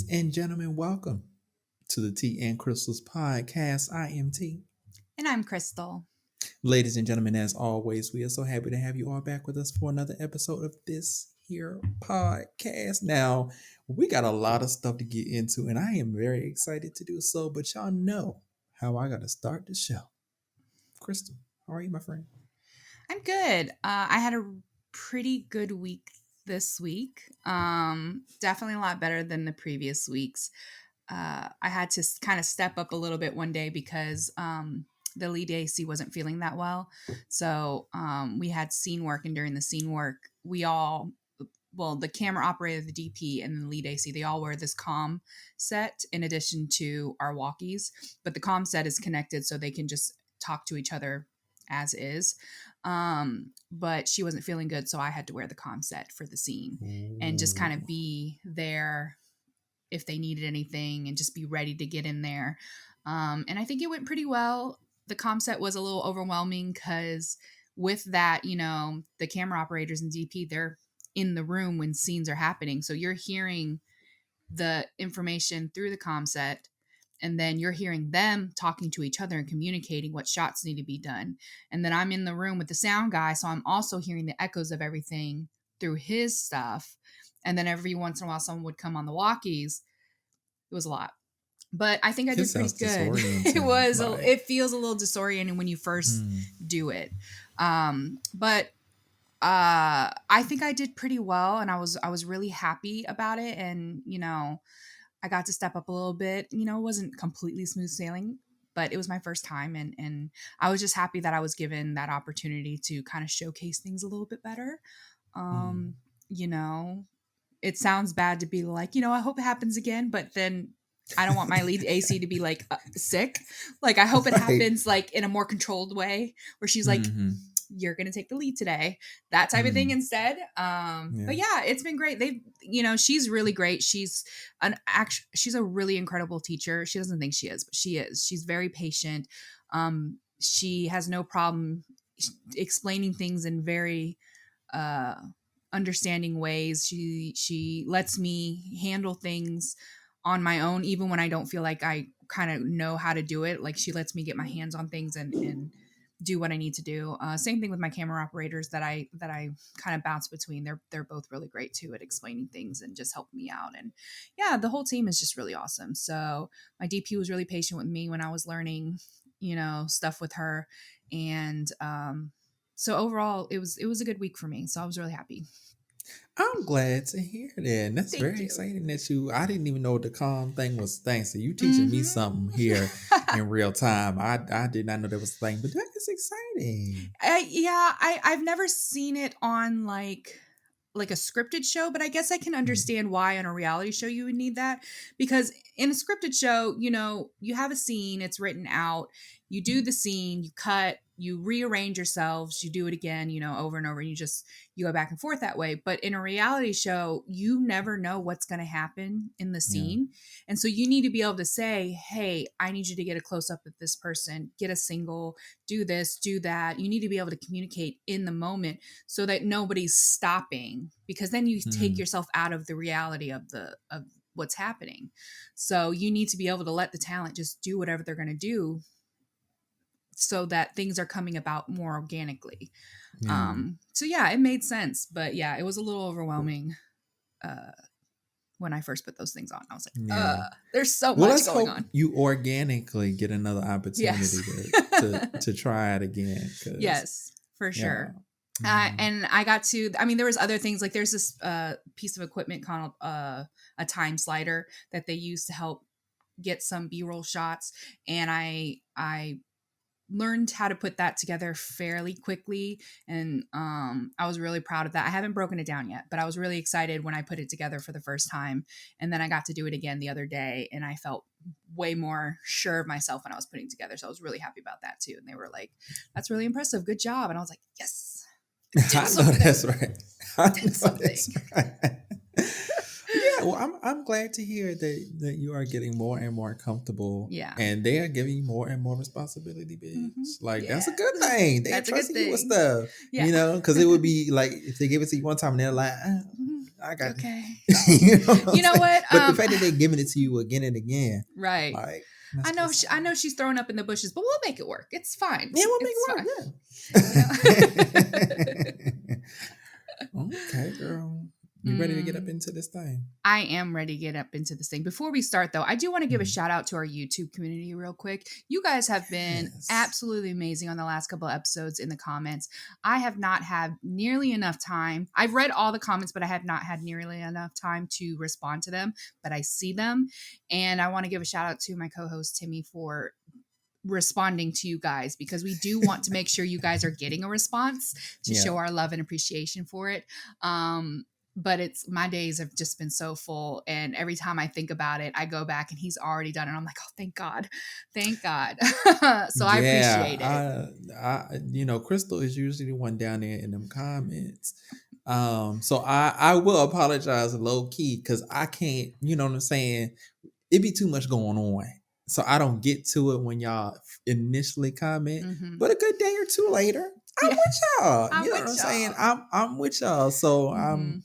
Ladies and gentlemen, welcome to the Tea and Crystals podcast. I am T. And I'm Kristal. Ladies and gentlemen, as always, we are so happy to have you all back with us for another episode of this here podcast. Now, we got a lot of stuff to get into, and I am very excited to do so, but y'all know how I got to start the show. Kristal, how are you, my friend? I'm good. I had a pretty good week this week. Definitely a lot better than the previous weeks. I had to kind of step up a little bit one day because the lead AC wasn't feeling that well. So we had scene work, and during the scene work, the camera operator, the DP, and the lead AC, they all wear this comm set in addition to our walkies. But the comm set is connected so they can just talk to each other as is. But she wasn't feeling good, so I had to wear the comm set for the scene and just kind of be there if they needed anything and just be ready to get in there. And I think it went pretty well. The comm set was a little overwhelming because with that, the camera operators and DP, they're in the room when scenes are happening. So you're hearing the information through the comm set, and then you're hearing them talking to each other and communicating what shots need to be done. And then I'm in the room with the sound guy, so I'm also hearing the echoes of everything through his stuff. And then every once in a while, someone would come on the walkies. It was a lot, but I think I did pretty good. It feels a little disorienting when you first do it. But I think I did pretty well, and I was really happy about it. And, I got to step up a little bit. It wasn't completely smooth sailing, but it was my first time. And I was just happy that I was given that opportunity to kind of showcase things a little bit better. It sounds bad to be like, I hope it happens again, but then I don't want my lead AC to be like sick. Like, I hope it happens like in a more controlled way where she's like, you're going to take the lead today, that type of thing instead. But yeah, it's been great. She's really great. She's a really incredible teacher. She doesn't think she is, but she is. She's very patient. She has no problem explaining things in very, understanding ways. She lets me handle things on my own, even when I don't feel like I kind of know how to do it. Like, she lets me get my hands on things and do what I need to do. Same thing with my camera operators that I kind of bounce between. They're both really great too at explaining things and just helping me out. And yeah, the whole team is just really awesome. So my DP was really patient with me when I was learning, stuff with her. And so overall, it was a good week for me. So I was really happy. I'm glad to hear that. And that's Thank very you. exciting that I didn't even know what the calm thing was. Thanks. So you teaching me something here in real time. I did not know that was a thing, but that is exciting. I've never seen it on like a scripted show, but I guess I can understand why on a reality show you would need that, because in a scripted show, you have a scene, it's written out, you do the scene, you cut, you rearrange yourselves, you do it again, over and over, and you go back and forth that way. But in a reality show, you never know what's going to happen in the scene. And so you need to be able to say, hey, I need you to get a close up of this person, get a single, do this, do that. You need to be able to communicate in the moment so that nobody's stopping, because then you take yourself out of the reality of what's happening. So you need to be able to let the talent just do whatever they're going to do so that things are coming about more organically. So yeah, it made sense, but yeah, it was a little overwhelming when I first put those things on. I was like, there's so much going on. You organically get another opportunity to try it again. Yes, for sure. And I got to, there was other things, like there's this piece of equipment called a time slider that they use to help get some B-roll shots. And I learned how to put that together fairly quickly. And I was really proud of that. I haven't broken it down yet, but I was really excited when I put it together for the first time. And then I got to do it again the other day, and I felt way more sure of myself when I was putting it together. So I was really happy about that too. And they were like, that's really impressive. Good job. And I was like, yes. I know that's right. That's right. Yeah, well, I'm glad to hear that you are getting more and more comfortable. Yeah, and they are giving you more and more responsibility, bitch. Like, that's a good thing. They're trusting you with stuff. Yeah. Because it would be like if they give it to you one time and they're like, I got this. Okay. You know what You I'm know saying? what? But the fact that they're giving it to you again and again, Right. like I that's know. just I know she's throwing up in the bushes, but we'll make it work. It's fine. yeah, we'll It's fine. make You it know? work. Yeah. Okay, girl. You ready to get up Mm. into this thing? I am ready to get up into this thing. Before we start, though, I do want to give a Mhm. shout out to our YouTube community real quick. You guys have been Yes. absolutely amazing on the last couple of episodes in the comments. I have not had nearly enough time. I've read all the comments, but I have not had nearly enough time to respond to them. But I see them. And I want to give a shout out to my co host, Timmy, for responding to you guys because we do want to make sure you guys are getting a response to Yeah. show our love and appreciation for it. But it's my days have just been so full, and every time I think about it, I go back and he's already done it. I'm like, oh, thank God, thank God. So I appreciate it. Kristal is usually the one down there in them comments. So I will apologize low key because I can't, you know what I'm saying? It'd be too much going on. So I don't get to it when y'all initially comment. Mm-hmm. But a good day or two later, I'm Yeah, with y'all. I'm You know with what I'm y'all. saying? I'm with y'all. So Mm-hmm.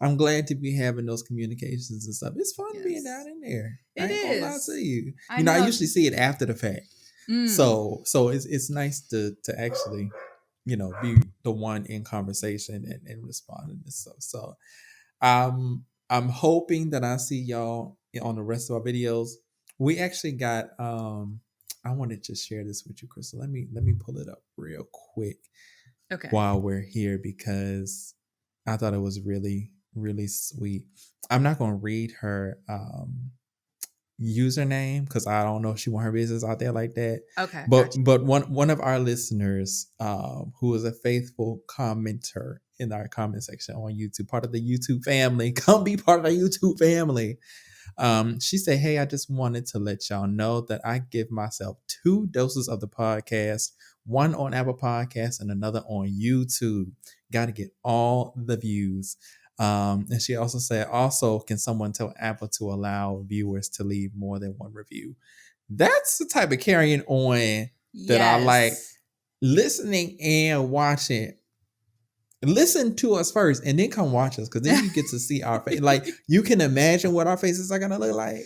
I'm glad to be having those communications and stuff. It's fun being Yes, down in there. I it ain't gonna lie to is. you. I I know. usually see it after the fact. Mm. So it's nice to actually, be the one in conversation and responding and stuff. So I'm hoping that I see y'all on the rest of our videos. We actually got I want to just share this with you, Crystal. Let me pull it up real quick Okay. while we're here because I thought it was really, really sweet. I'm not gonna read her username because I don't know if she want her business out there like that. Okay. But Gotcha. but one of our listeners, who is a faithful commenter in our comment section on YouTube, part of the YouTube family, come be part of the YouTube family. She said, "Hey, I just wanted to let y'all know that I give myself 2 doses of the podcast, one on Apple Podcasts and another on YouTube. Got to get all the views." And she also said, "Also, can someone tell Apple to allow viewers to leave more than one review?" That's the type of carrying on that I like. Yes. Listening and watching. Listen to us first and then come watch us because then you get to see our face. Like you can imagine what our faces are gonna look like.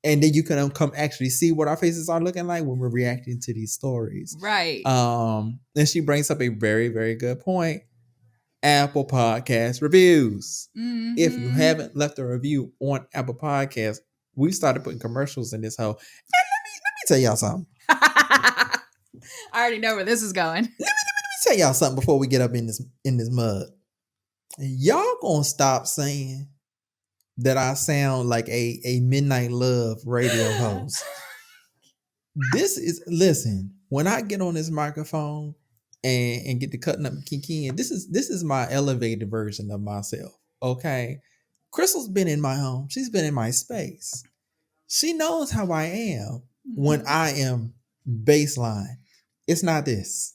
And then you can come actually see what our faces are looking like when we're reacting to these stories. Right. And she brings up a very, very good point. Apple Podcast reviews. Mm-hmm. If you haven't left a review on Apple Podcast, we started putting commercials in this hoe. And let me tell y'all something. I already know where this is going. Let me tell y'all something before we get up in this mud. Y'all gonna stop saying that I sound like a Midnight Love radio host. Listen, when I get on this microphone and get to cutting up Kiki, and this is my elevated version of myself. Okay. Crystal's been in my home. She's been in my space. She knows how I am when I am baseline. It's not this.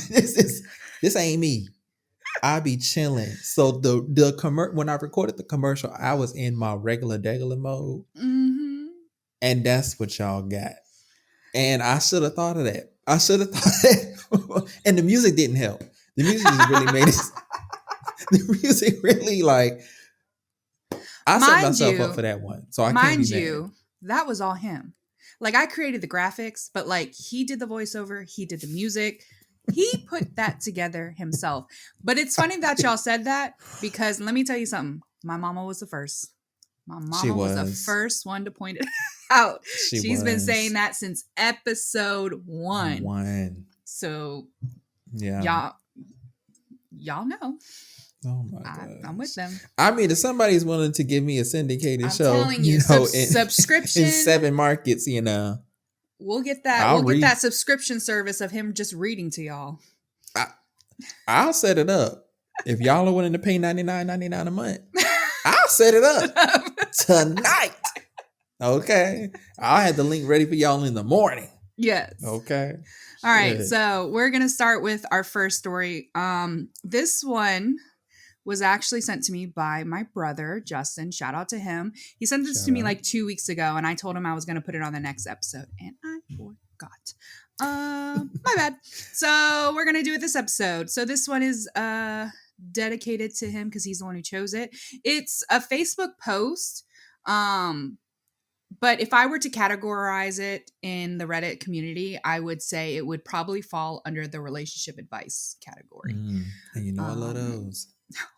this ain't me. I be chilling. So when I recorded the commercial, I was in my regular mode, and that's what y'all got. And I should have thought of that. I should have thought that. And the music didn't help. The music just really made it. The music really I set myself up for that one, so I can't be mad. That was all him. Like I created the graphics, but like he did the voiceover, he did the music. He put that together himself. But it's funny that y'all said that because let me tell you something. My mama was the first. My mama was the first one to point it out. She's been saying that since episode 1. So yeah, y'all know. Oh my god, I'm with them. I mean, if somebody's willing to give me a syndicated show, telling you, subscription in 7 markets, we'll get that. Get that subscription service of him just reading to y'all. I'll set it up. If y'all are willing to pay $99.99 a month, I'll set it up tonight. Okay, I'll have the link ready for y'all in the morning. Yes. Okay. All right. So we're gonna start with our first story. This one was actually sent to me by my brother, Justin. Shout out to him. He sent this to me like 2 weeks ago, and I told him I was going to put it on the next episode, and I forgot. My bad. So we're going to do it this episode. So this one is dedicated to him because he's the one who chose it. It's a Facebook post. But if I were to categorize it in the Reddit community, I would say it would probably fall under the relationship advice category. And you know I love Um, those.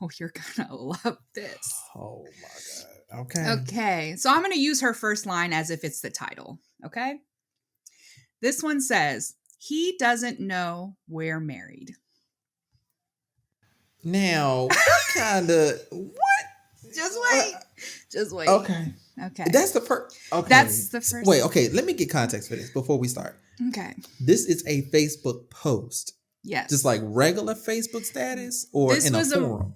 Oh, you're gonna love this. Oh my god. Okay. Okay, so I'm gonna use her first line as if it's the title. Okay. This one says, he doesn't know we're married. Now, what kind of what? Just wait. Just wait. Okay. Okay. That's the first. Okay. That's the first. Wait. Okay. Let me get context for this before we start. Okay. This is a Facebook post, Yes. just like regular Facebook status, or This in a was forum.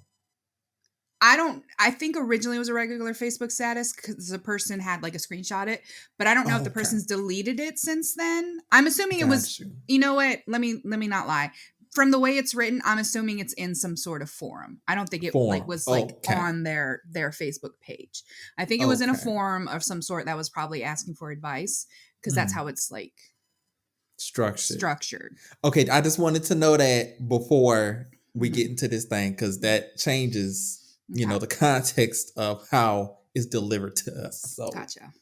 I think originally it was a regular Facebook status because the person had like a screenshot it, but I don't know if the Okay. person's deleted it since then. I'm assuming it was, Got you. you know what? Let me not lie. From the way it's written, I'm assuming it's in some sort of forum. I don't think it like Forum. was like Okay. on their Facebook page. I think it was in a Okay. forum of some sort that was probably asking for advice because that's how it's like structured. Okay, I just wanted to know that before we get into this thing, because that changes, you know, the context of how it's delivered to us. So Gotcha.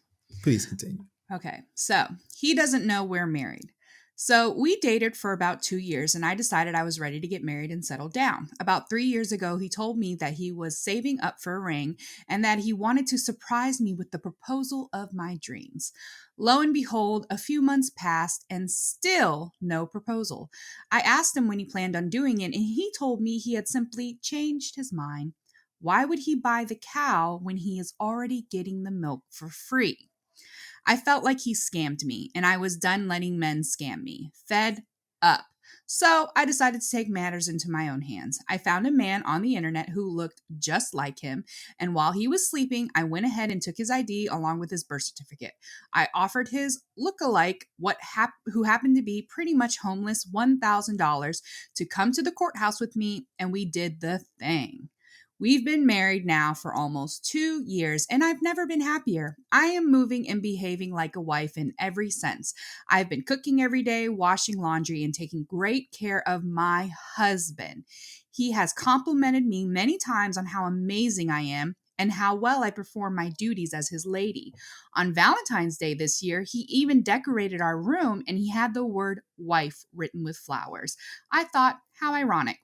please continue. Okay, so he doesn't know we're married. So we dated for about 2 years and I decided I was ready to get married and settle down. About 3 years ago, he told me that he was saving up for a ring and that he wanted to surprise me with the proposal of my dreams. Lo and behold, a few months passed and still no proposal. I asked him when he planned on doing it and he told me he had simply changed his mind. Why would he buy the cow when he is already getting the milk for free? I felt like he scammed me, and I was done letting men scam me. Fed up. So I decided to take matters into my own hands. I found a man on the internet who looked just like him, and while he was sleeping, I went ahead and took his ID along with his birth certificate. I offered his look-alike, who happened to be pretty much homeless, $1,000 to come to the courthouse with me, and we did the thing. We've been married now for almost 2 years, and I've never been happier. I am moving and behaving like a wife in every sense. I've been cooking every day, washing laundry, and taking great care of my husband. He has complimented me many times on how amazing I am and how well I perform my duties as his lady. On Valentine's Day this year, he even decorated our room and he had the word wife written with flowers. I thought, how ironic.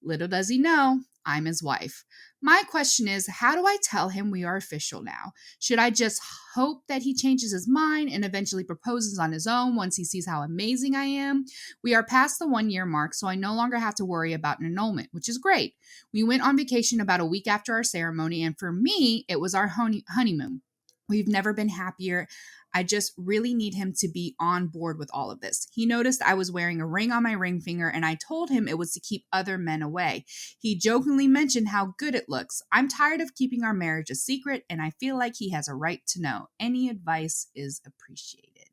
Little does he know, I'm his wife. My question is, how do I tell him we are official now? Should I just hope that he changes his mind and eventually proposes on his own once he sees how amazing I am? We are past the 1 year mark, so I no longer have to worry about an annulment, which is great. We went on vacation about a week after our ceremony, and for me, it was our honeymoon. We've never been happier. I just really need him to be on board with all of this. He noticed I was wearing a ring on my ring finger, and I told him it was to keep other men away. He jokingly mentioned how good it looks. I'm tired of keeping our marriage a secret, and I feel like he has a right to know. Any advice is appreciated.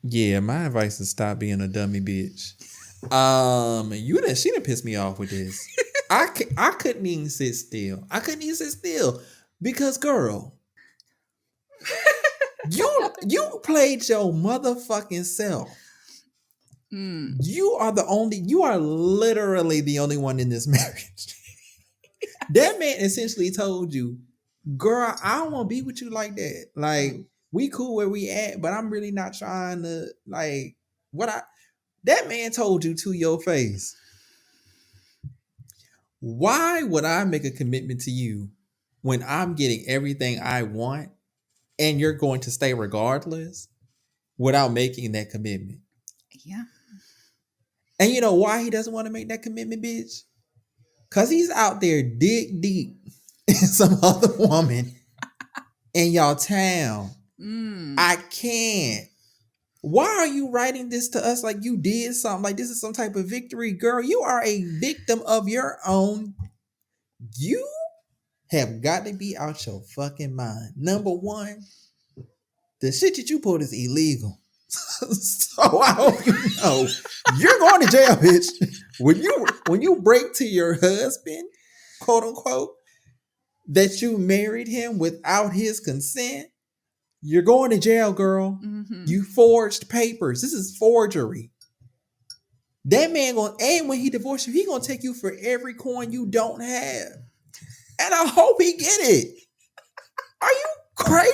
Yeah, my advice is stop being a dummy bitch. She done pissed me off with this. I couldn't even sit still. Because, girl, you played your motherfucking self. You are literally the only one in this marriage. That man essentially told you, girl, I don't want to be with you like that. Like, we cool where we at, but I'm really not trying to, like, that man told you to your face. Why would I make a commitment to you when I'm getting everything I want and you're going to stay regardless without making that commitment? Yeah. And you know why he doesn't want to make that commitment, bitch? Because he's out there dig deep in some other woman in y'all town. I can't. Why are you writing this to us like you did something? Like this is some type of victory? Girl, you are a victim of your own. You have got to be out your fucking mind. Number one, the shit that you pulled is illegal. So I hope you know you're going to jail, bitch. When you break to your husband, quote unquote, that you married him without his consent, you're going to jail, girl. You forged papers. This is forgery. That man gonna, and when he divorce you, he gonna take you for every coin you don't have. And I hope he get it. Are you crazy?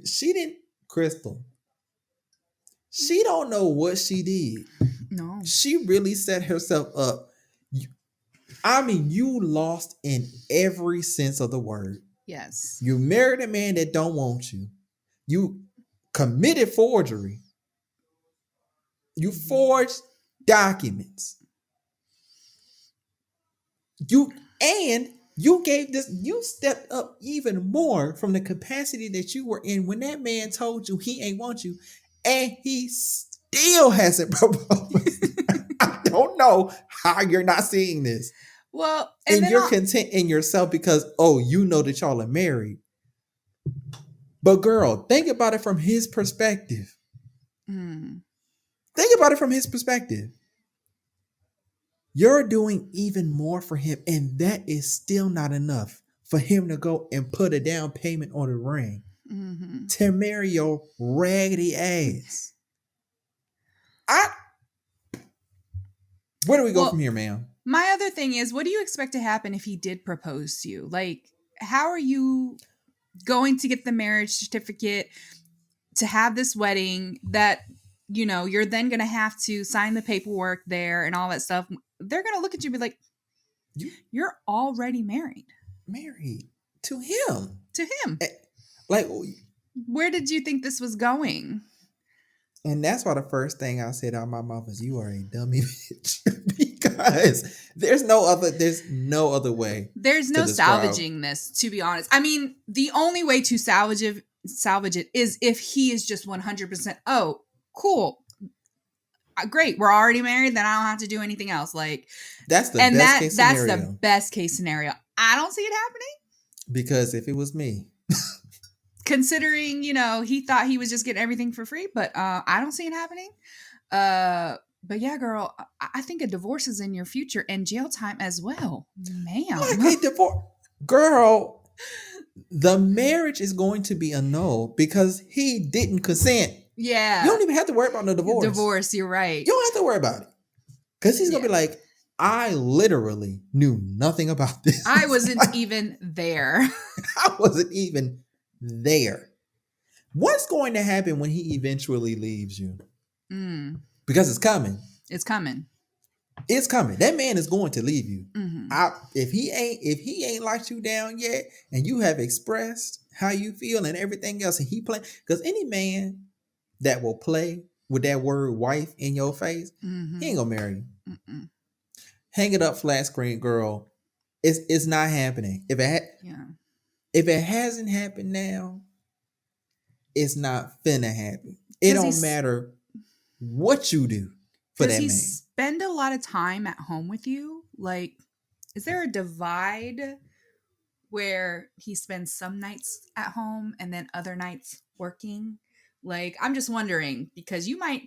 She didn't, Kristal. She don't know what she did. No. She really set herself up. I mean, you lost in every sense of the word. Yes. You married a man that don't want you. You committed forgery. You forged documents. You stepped up even more from the capacity that you were in when that man told you he ain't want you, and he still hasn't proposed. I don't know how you're not seeing this. Well, And you're content in yourself because, oh, you know that y'all are married. But girl, think about it from his perspective. Think about it from his perspective. You're doing even more for him, and that is still not enough for him to go and put a down payment on a ring to marry your raggedy ass. Where do we go from here, ma'am? My other thing is, what do you expect to happen if he did propose to you? Like, how are you going to get the marriage certificate to have this wedding that, you know, you're then going to have to sign the paperwork there and all that stuff? They're going to look at you and be like, you're already married. Married to him. To him. Like, where did you think this was going? And that's why the first thing I said out of my mouth is, you are a dummy bitch. Because there's no other way. There's no salvaging this, to be honest. I mean, the only way to salvage it is if he is just 100%, oh, cool. Great, we're already married, then I don't have to do anything else. Like, that's the best case scenario. That's the best case scenario. I don't see it happening. Because if it was me, considering, you know, he thought he was just getting everything for free, but I don't see it happening. But yeah, girl, I think a divorce is in your future and jail time as well, ma'am. Like a divorce, girl. The marriage is going to be annulled because he didn't consent. Yeah, you don't even have to worry about no divorce. Divorce, you're right. You don't have to worry about it because he's gonna be like, I literally knew nothing about this. I wasn't even there. I wasn't even there. What's going to happen when he eventually leaves you? Because it's coming. It's coming. It's coming. That man is going to leave you. If he ain't locked you down yet, and you have expressed how you feel and everything else, and he play, because any man that will play with that word wife in your face, he ain't gonna marry you. Hang it up, flat screen, girl. It's not happening. If it hasn't happened now, it's not finna happen. It don't matter what you do for that man. Does he spend a lot of time at home with you? Like, is there a divide where he spends some nights at home and then other nights working? Like, I'm just wondering, because you might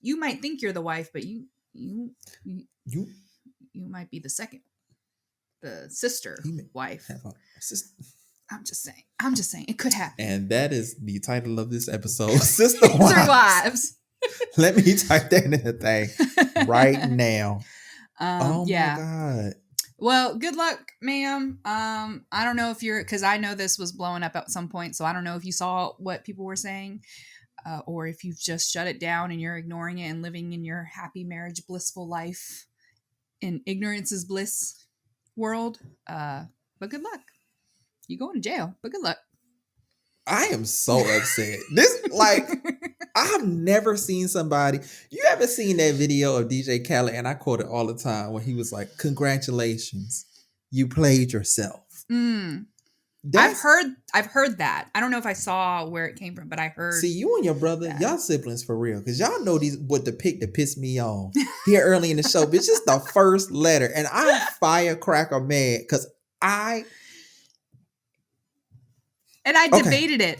think you're the wife, but you might be the sister wife. I'm just saying it could happen. And that is the title of this episode, Sister Wives. Let me type that in the thing right now. Oh my God. Well, good luck, ma'am. I don't know if because I know this was blowing up at some point, so I don't know if you saw what people were saying, or if you've just shut it down and you're ignoring it and living in your happy marriage, blissful life in ignorance is bliss world. But good luck. You going to jail, but good luck. I am so upset. I've never seen somebody. You ever seen that video of DJ Khaled? And I quote it all the time when he was like, "Congratulations, you played yourself." I've heard that. I don't know if I saw where it came from, but I heard. See, you and your brother, y'all siblings for real, because y'all know what the pick that pissed me off here early in the show. But it's just the first letter, and I'm firecracker mad because I debated it.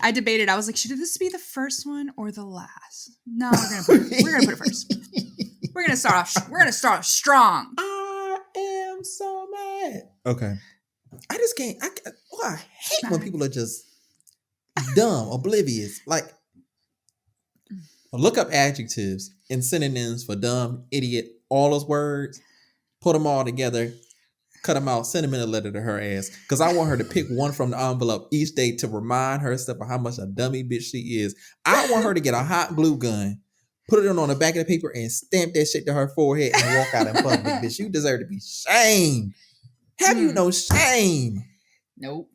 I was like, should this be the first one or the last? No, we're gonna put it first. We're gonna start off strong. I am so mad. Okay. I just can't. I hate when people are just dumb, oblivious. Like, Look up adjectives and synonyms for dumb, idiot, all those words. Put them all together, cut them out, send them in a letter to her ass. Because I want her to pick one from the envelope each day to remind herself of how much a dummy bitch she is. I want her to get a hot glue gun, put it on the back of the paper, and stamp that shit to her forehead and walk out in public. Bitch, you deserve to be shamed. Have you no shame? Nope.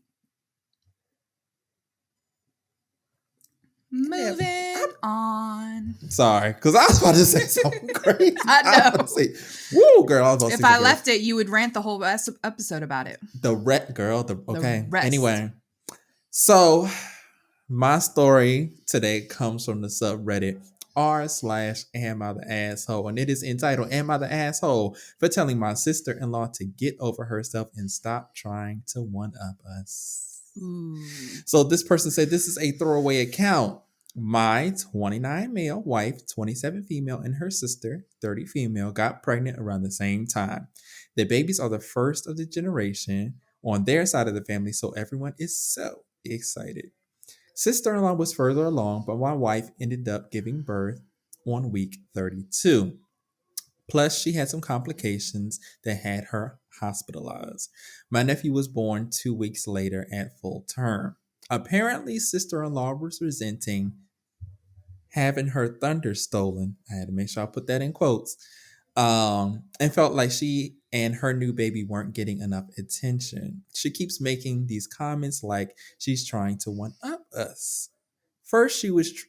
Yeah, Moving on. sorry, because I was about to say something crazy. I was about know. to say, woo, girl. I was about to If say I something left it, you would rant the whole episode about it. the girl. Okay. rest. Anyway, so my story today comes from the subreddit r/am I the asshole, and it is entitled "Am I the asshole for telling my sister-in-law to get over herself and stop trying to one up us?" Ooh. So this person said this is a throwaway account. My 29 male wife, 27 female, and her sister, 30 female, got pregnant around the same time. The babies are the first of the generation on their side of the family, so everyone is so excited. Sister-in-law was further along, but my wife ended up giving birth on week 32. Plus, she had some complications that had her hospitalized. My nephew was born 2 weeks later at full term. Apparently, sister-in-law was resenting having her thunder stolen. I had to make sure I put that in quotes. And felt like she and her new baby weren't getting enough attention. She keeps making these comments like she's trying to one up us. First, she was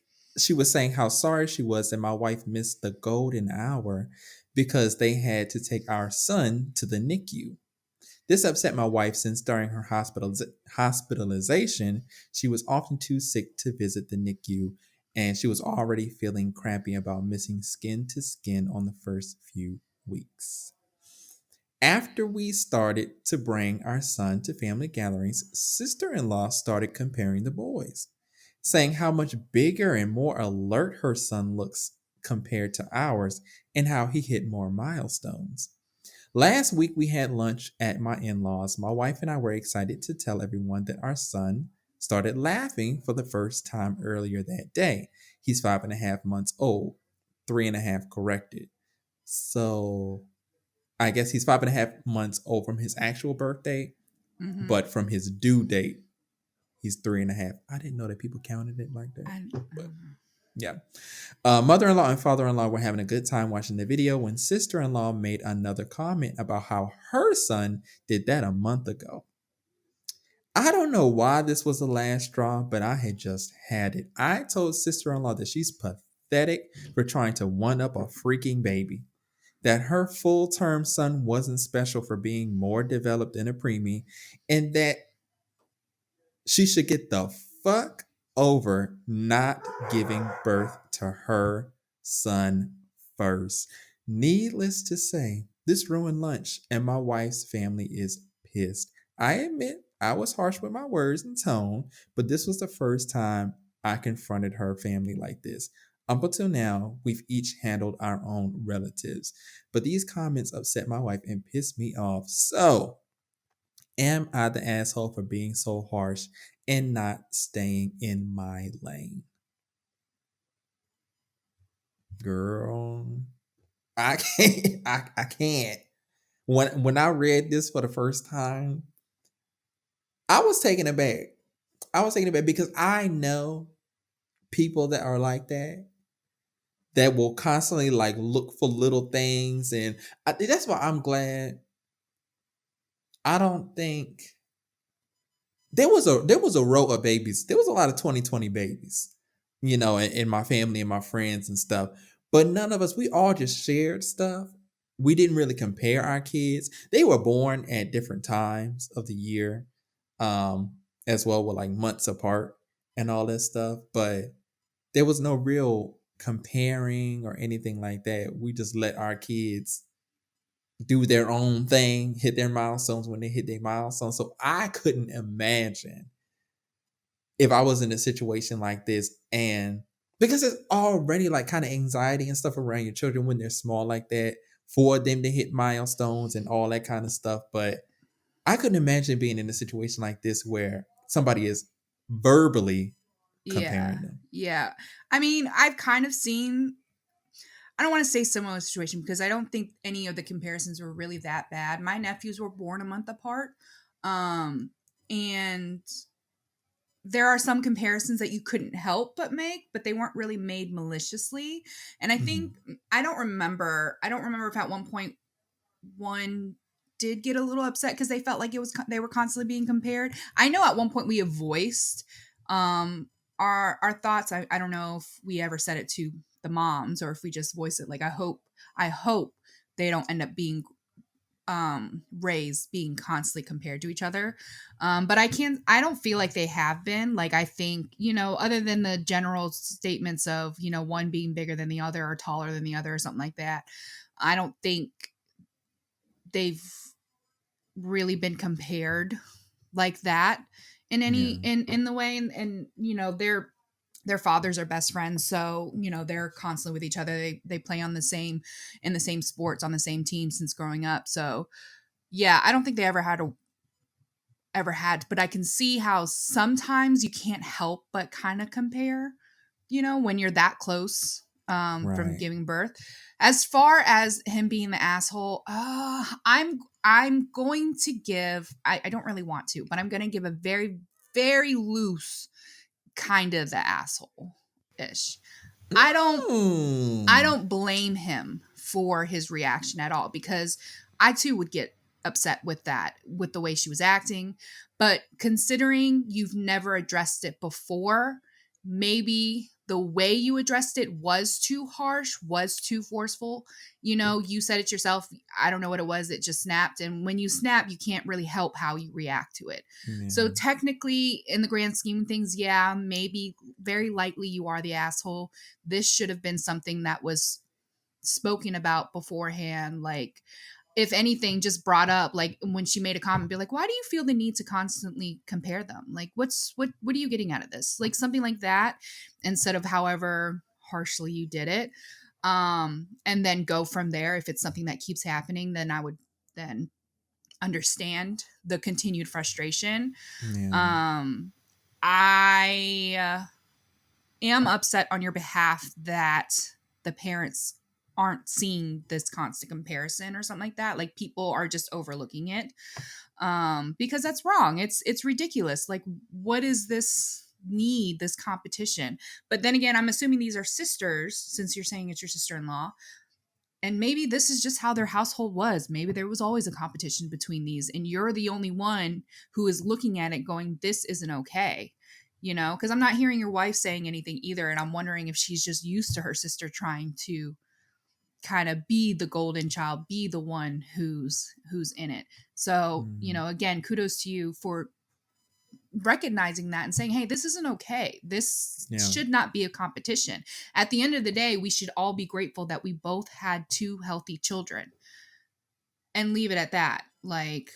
saying how sorry she was that my wife missed the golden hour because they had to take our son to the NICU. This upset my wife since during her hospitalization, she was often too sick to visit the NICU, and she was already feeling crampy about missing skin to skin on the first few weeks. After we started to bring our son to family gatherings, sister-in-law started comparing the boys, saying how much bigger and more alert her son looks compared to ours and how he hit more milestones. Last week, we had lunch at my in laws. My wife and I were excited to tell everyone that our son started laughing for the first time earlier that day. He's 5.5 months old, 3.5 corrected. So I guess he's 5.5 months old from his actual birthday, but from his due date, he's 3.5. I didn't know that people counted it like that. But yeah. Mother-in-law and father-in-law were having a good time watching the video when sister-in-law made another comment about how her son did that a month ago. I don't know why this was the last straw, but I had just had it. I told sister-in-law that she's pathetic for trying to one-up a freaking baby, that her full-term son wasn't special for being more developed than a preemie, and that she should get the fuck over not giving birth to her son first. Needless to say, this ruined lunch, and my wife's family is pissed. I admit I was harsh with my words and tone, but this was the first time I confronted her family like this. Up until now, we've each handled our own relatives, but these comments upset my wife and pissed me off. So, am I the asshole for being so harsh and not staying in my lane? Girl, I can't. I can't. When I read this for the first time, I was taken aback. I was taken aback because I know people that are like that will constantly like look for little things, and that's why I'm glad. I don't think there was a row of babies. There was a lot of 2020 babies, in my family and my friends and stuff. But none of us, we all just shared stuff. We didn't really compare our kids. They were born at different times of the year, um, as well, with like months apart and all that stuff. But there was no real comparing or anything like that. We just let our kids do their own thing, hit their milestones when they hit their milestones. So I couldn't imagine if I was in a situation like this, and because it's already like kind of anxiety and stuff around your children when they're small like that for them to hit milestones and all that kind of stuff. But I couldn't imagine being in a situation like this where somebody is verbally, Yeah. comparing them. Yeah. I mean, I've kind of seen, I don't want to say similar situation because I don't think any of the comparisons were really that bad. My nephews were born a month apart. Um, and there are some comparisons that you couldn't help but make, but they weren't really made maliciously. And I Hmm. think I don't remember if at one point one did get a little upset because they felt like they were constantly being compared. I know at one point we have voiced um our thoughts. I don't know if we ever said it to the moms or if we just voiced it like I hope they don't end up being raised being constantly compared to each other. But I don't feel like they have been. Like I think, other than the general statements of, one being bigger than the other or taller than the other or something like that, I don't think they've really been compared like that in any Yeah. in the way. And their fathers are best friends, so they're constantly with each other. They play on the same sports on the same team since growing up. So yeah, I don't think they ever had, but I can see how sometimes you can't help but kind of compare, when you're that close from Right. giving birth. As far as him being the asshole, I'm going to give, I don't really want to, but I'm going to give a very, very loose kind of the asshole ish. I don't I Mm. don't blame him for his reaction at all because I too would get upset with that, with the way she was acting. But considering you've never addressed it before, maybe the way you addressed it was too harsh, was too forceful. You said it yourself. I don't know what it was. It just snapped. And when you snap, you can't really help how you react to it. So Yeah. technically, in the grand scheme of things, yeah, maybe very likely you are the asshole. This should have been something that was spoken about beforehand. Like, if anything, just brought up, like when she made a comment, be like, why do you feel the need to constantly compare them? Like, what are you getting out of this? Like something like that, instead of however harshly you did it. And then go from there. If it's something that keeps happening, then I would then understand the continued frustration. Yeah. um I am upset on your behalf that the parents aren't seeing this constant comparison or something like that. Like people are just overlooking it. Because that's wrong. It's ridiculous. Like, what is this need, this competition? But then again, I'm assuming these are sisters, since you're saying it's your sister-in-law. And maybe this is just how their household was. Maybe there was always a competition between these, and you're the only one who is looking at it going, this isn't okay. Because I'm not hearing your wife saying anything either. And I'm wondering if she's just used to her sister trying to kind of be the golden child, be the one who's in it. So, Mm. again, kudos to you for recognizing that and saying, hey, this isn't okay. This Yeah. should not be a competition. At the end of the day, we should all be grateful that we both had two healthy children, and leave it at that. Like,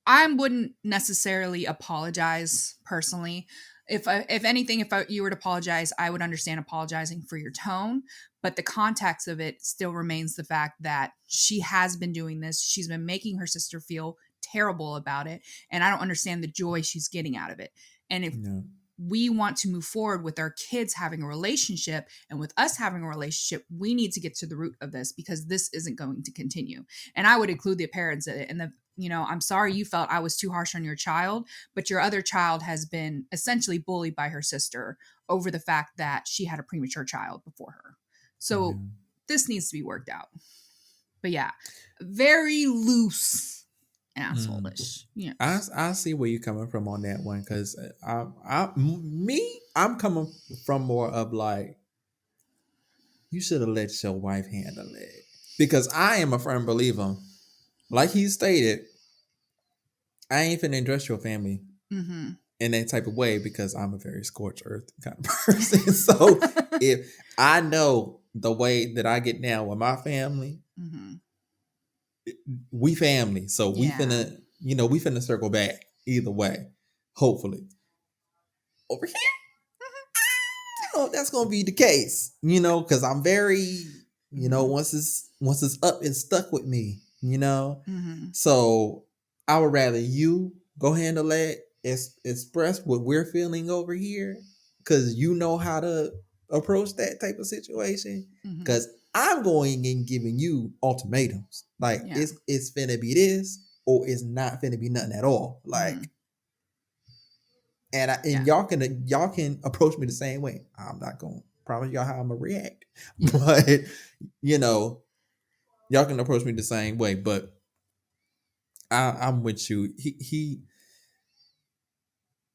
I wouldn't necessarily apologize personally. If anything, you were to apologize, I would understand apologizing for your tone, but the context of it still remains the fact that she has been doing this. She's been making her sister feel terrible about it, and I don't understand the joy she's getting out of it. And if Yeah. we want to move forward with our kids having a relationship and with us having a relationship, we need to get to the root of this because this isn't going to continue. And I would include the parents in it. And I'm sorry you felt I was too harsh on your child, but your other child has been essentially bullied by her sister over the fact that she had a premature child before her. Yeah. So this needs to be worked out. But yeah, very loose Mm. asshole-ish. I see where you're coming from on that one because I'm coming from more of like you should have let your wife handle it because I am a firm believer, like he stated, I ain't finna address your family Mm-hmm. in that type of way because I'm a very scorched earth kind of person. So if I know the way that I get down with my family, Mm-hmm. we family. So Yeah. we finna circle back either way, hopefully. Over here, that's gonna be the case, because I'm very, Mm-hmm. once it's up, it's stuck with me. Mm-hmm. So I would rather you go handle that express what we're feeling over here, because you know how to approach that type of situation. Hmm. Because I'm going and giving you ultimatums. Like Yeah. it's finna be this, or it's not finna be nothing at all. Hmm. Like, and Yeah. y'all can approach me the same way. I'm not gonna promise y'all how I'm gonna react, Yeah. but you know, y'all can approach me the same way. But I'm with you. He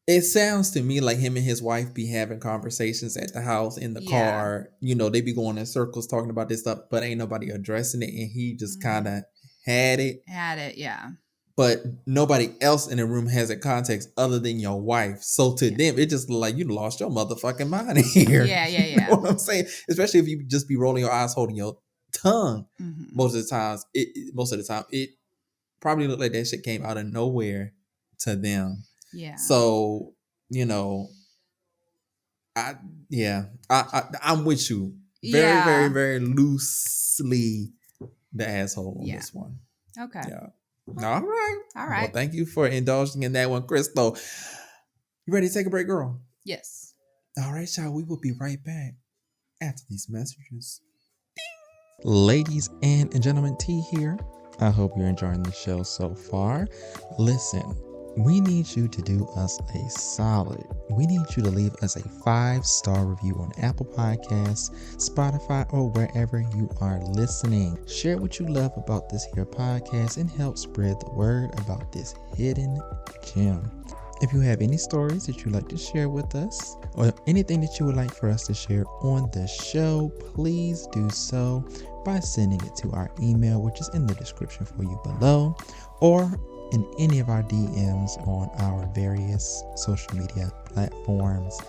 It sounds to me like him and his wife be having conversations at the house in the Yeah. car. They be going in circles talking about this stuff, but ain't nobody addressing it. And he just kind Hmm. of had it, Had it. Yeah. but nobody else in the room has a context other than your wife. So to Yeah. them, it just like you lost your motherfucking mind here. Yeah. Yeah. You know Yeah. what I'm saying? Especially if you just be rolling your eyes, holding your tongue. Hmm. Most of the time, it probably looked like that shit came out of nowhere to them. Yeah. So you know, I yeah, I'm with you. Very, very, Yeah. very loosely the asshole on Yeah. this one. Okay. Yeah. Well, All right. all Well, right. thank you for indulging in that one, Crystal. You ready to take a break, girl? Yes. All right, y'all. We will be right back after these messages. Ladies and gentlemen, T here. I hope you're enjoying the show so far. Listen, we need you to do us a solid. We need you to leave us a 5-star review on Apple Podcasts, Spotify, or wherever you are listening. Share what you love about this here podcast and help spread the word about this hidden gem. If you have any stories that you'd like to share with us, or anything that you would like for us to share on the show, please do so by sending it to our email, which is in the description for you below, or in any of our DMs on our various social media platforms.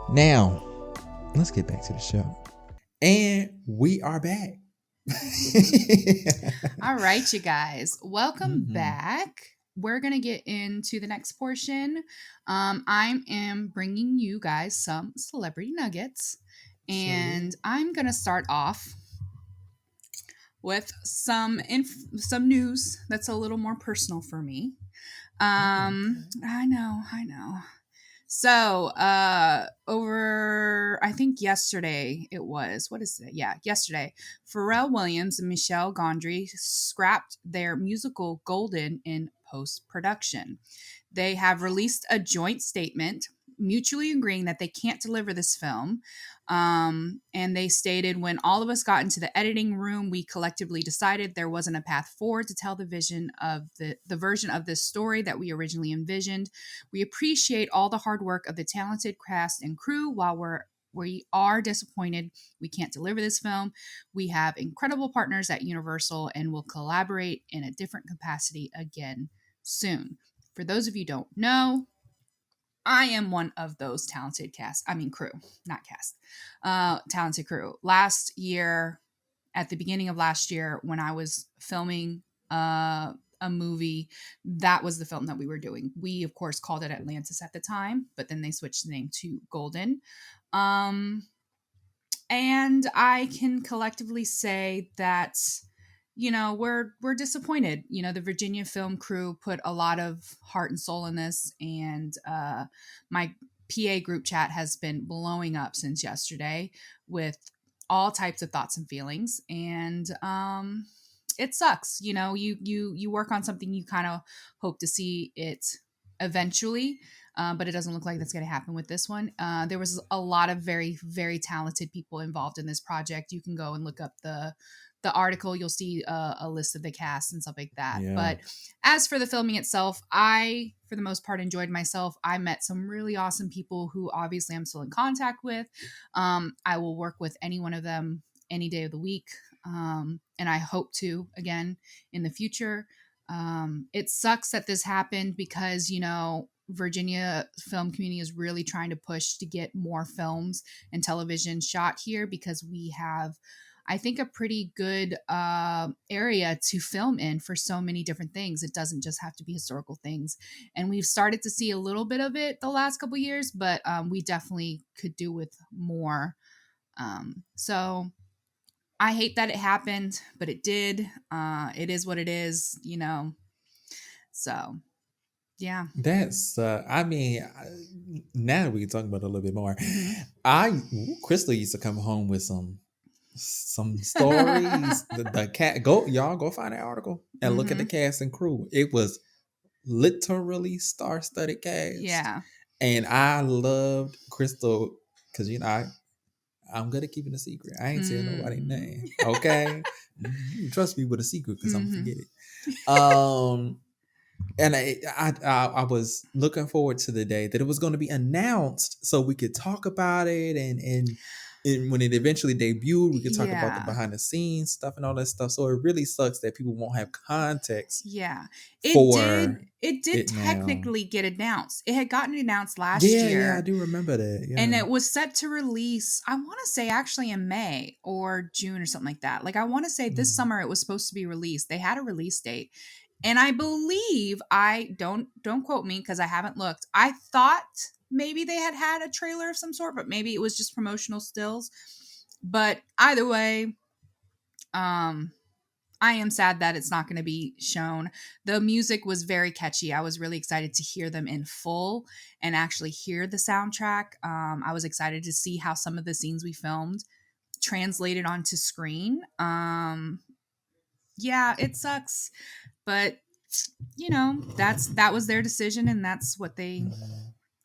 Now, let's get back to the show. And we are back. All right, you guys. Welcome Mhm. back. We're going to get into the next portion. I am bringing you guys some celebrity nuggets. Sure. And I'm going to start off with some news that's a little more personal for me. Oh, okay. I know, I know. So, over I think yesterday it was. What is it? Yeah, yesterday. Pharrell Williams and Michelle Gondry scrapped their musical Golden in post-production. They have released a joint statement mutually agreeing that they can't deliver this film. And they stated, when all of us got into the editing room, we collectively decided there wasn't a path forward to tell the vision of the version of this story that we originally envisioned. We appreciate all the hard work of the talented cast and crew. While we are disappointed we can't deliver this film, we have incredible partners at Universal and will collaborate in a different capacity again soon. For those of you who don't know, I am one of those talented crew, not cast, talented crew. Last year, at the beginning of last year, when I was filming a movie, that was the film that we were doing. We, of course, called it Atlantis at the time, but then they switched the name to Golden. Um, and I can collectively say that we're disappointed. The Virginia film crew put a lot of heart and soul in this, and my PA group chat has been blowing up since yesterday with all types of thoughts and feelings, and it sucks. You work on something, you kind of hope to see it eventually, but it doesn't look like that's going to happen with this one. There was a lot of very, very talented people involved in this project. You can go and look up the article. You'll see a list of the cast and stuff like that. Yeah. But as for the filming itself, I, for the most part, enjoyed myself. I met some really awesome people who obviously I'm still in contact with. I will work with any one of them any day of the week. And I hope to again in the future. It sucks that this happened because, Virginia film community is really trying to push to get more films and television shot here because we have, I think, a pretty good area to film in for so many different things. It doesn't just have to be historical things. And we've started to see a little bit of it the last couple years, but we definitely could do with more. So I hate that it happened, but it did. It is what it is. So Yeah. That's I mean, now we can talk about it a little bit more. Hmm. Crystal used to come home with some stories. The cat go y'all go find that article and look at the Hmm. cast and crew. It was literally star-studded cast, Yeah. and I loved Crystal because I'm good at keeping a secret. I ain't telling nobody Mm. nothing. Okay, you can trust me with a secret because I'm gonna Hmm. forget it. And I was looking forward to the day that it was going to be announced so we could talk about it, and when it eventually debuted we could talk about the Yeah. behind the scenes stuff and all that stuff. So it really sucks that people won't have context Yeah. for It did it now. technically get announced. It had gotten announced last Yeah, I year do remember that. and Yeah. it was set to release, I want to say actually in May or June or something like that. Like I want to say this Mm, summer it was supposed to be released. They had a release date. And I believe I don't quote me because I haven't looked. I thought maybe they had a trailer of some sort, but maybe it was just promotional stills. But either way, um I am sad that it's not going to be shown. The music was very catchy. I was really excited to hear them in full and actually hear the soundtrack. I was excited to see how some of the scenes we filmed translated onto screen. Yeah, it sucks, but that was their decision, and that's what mm.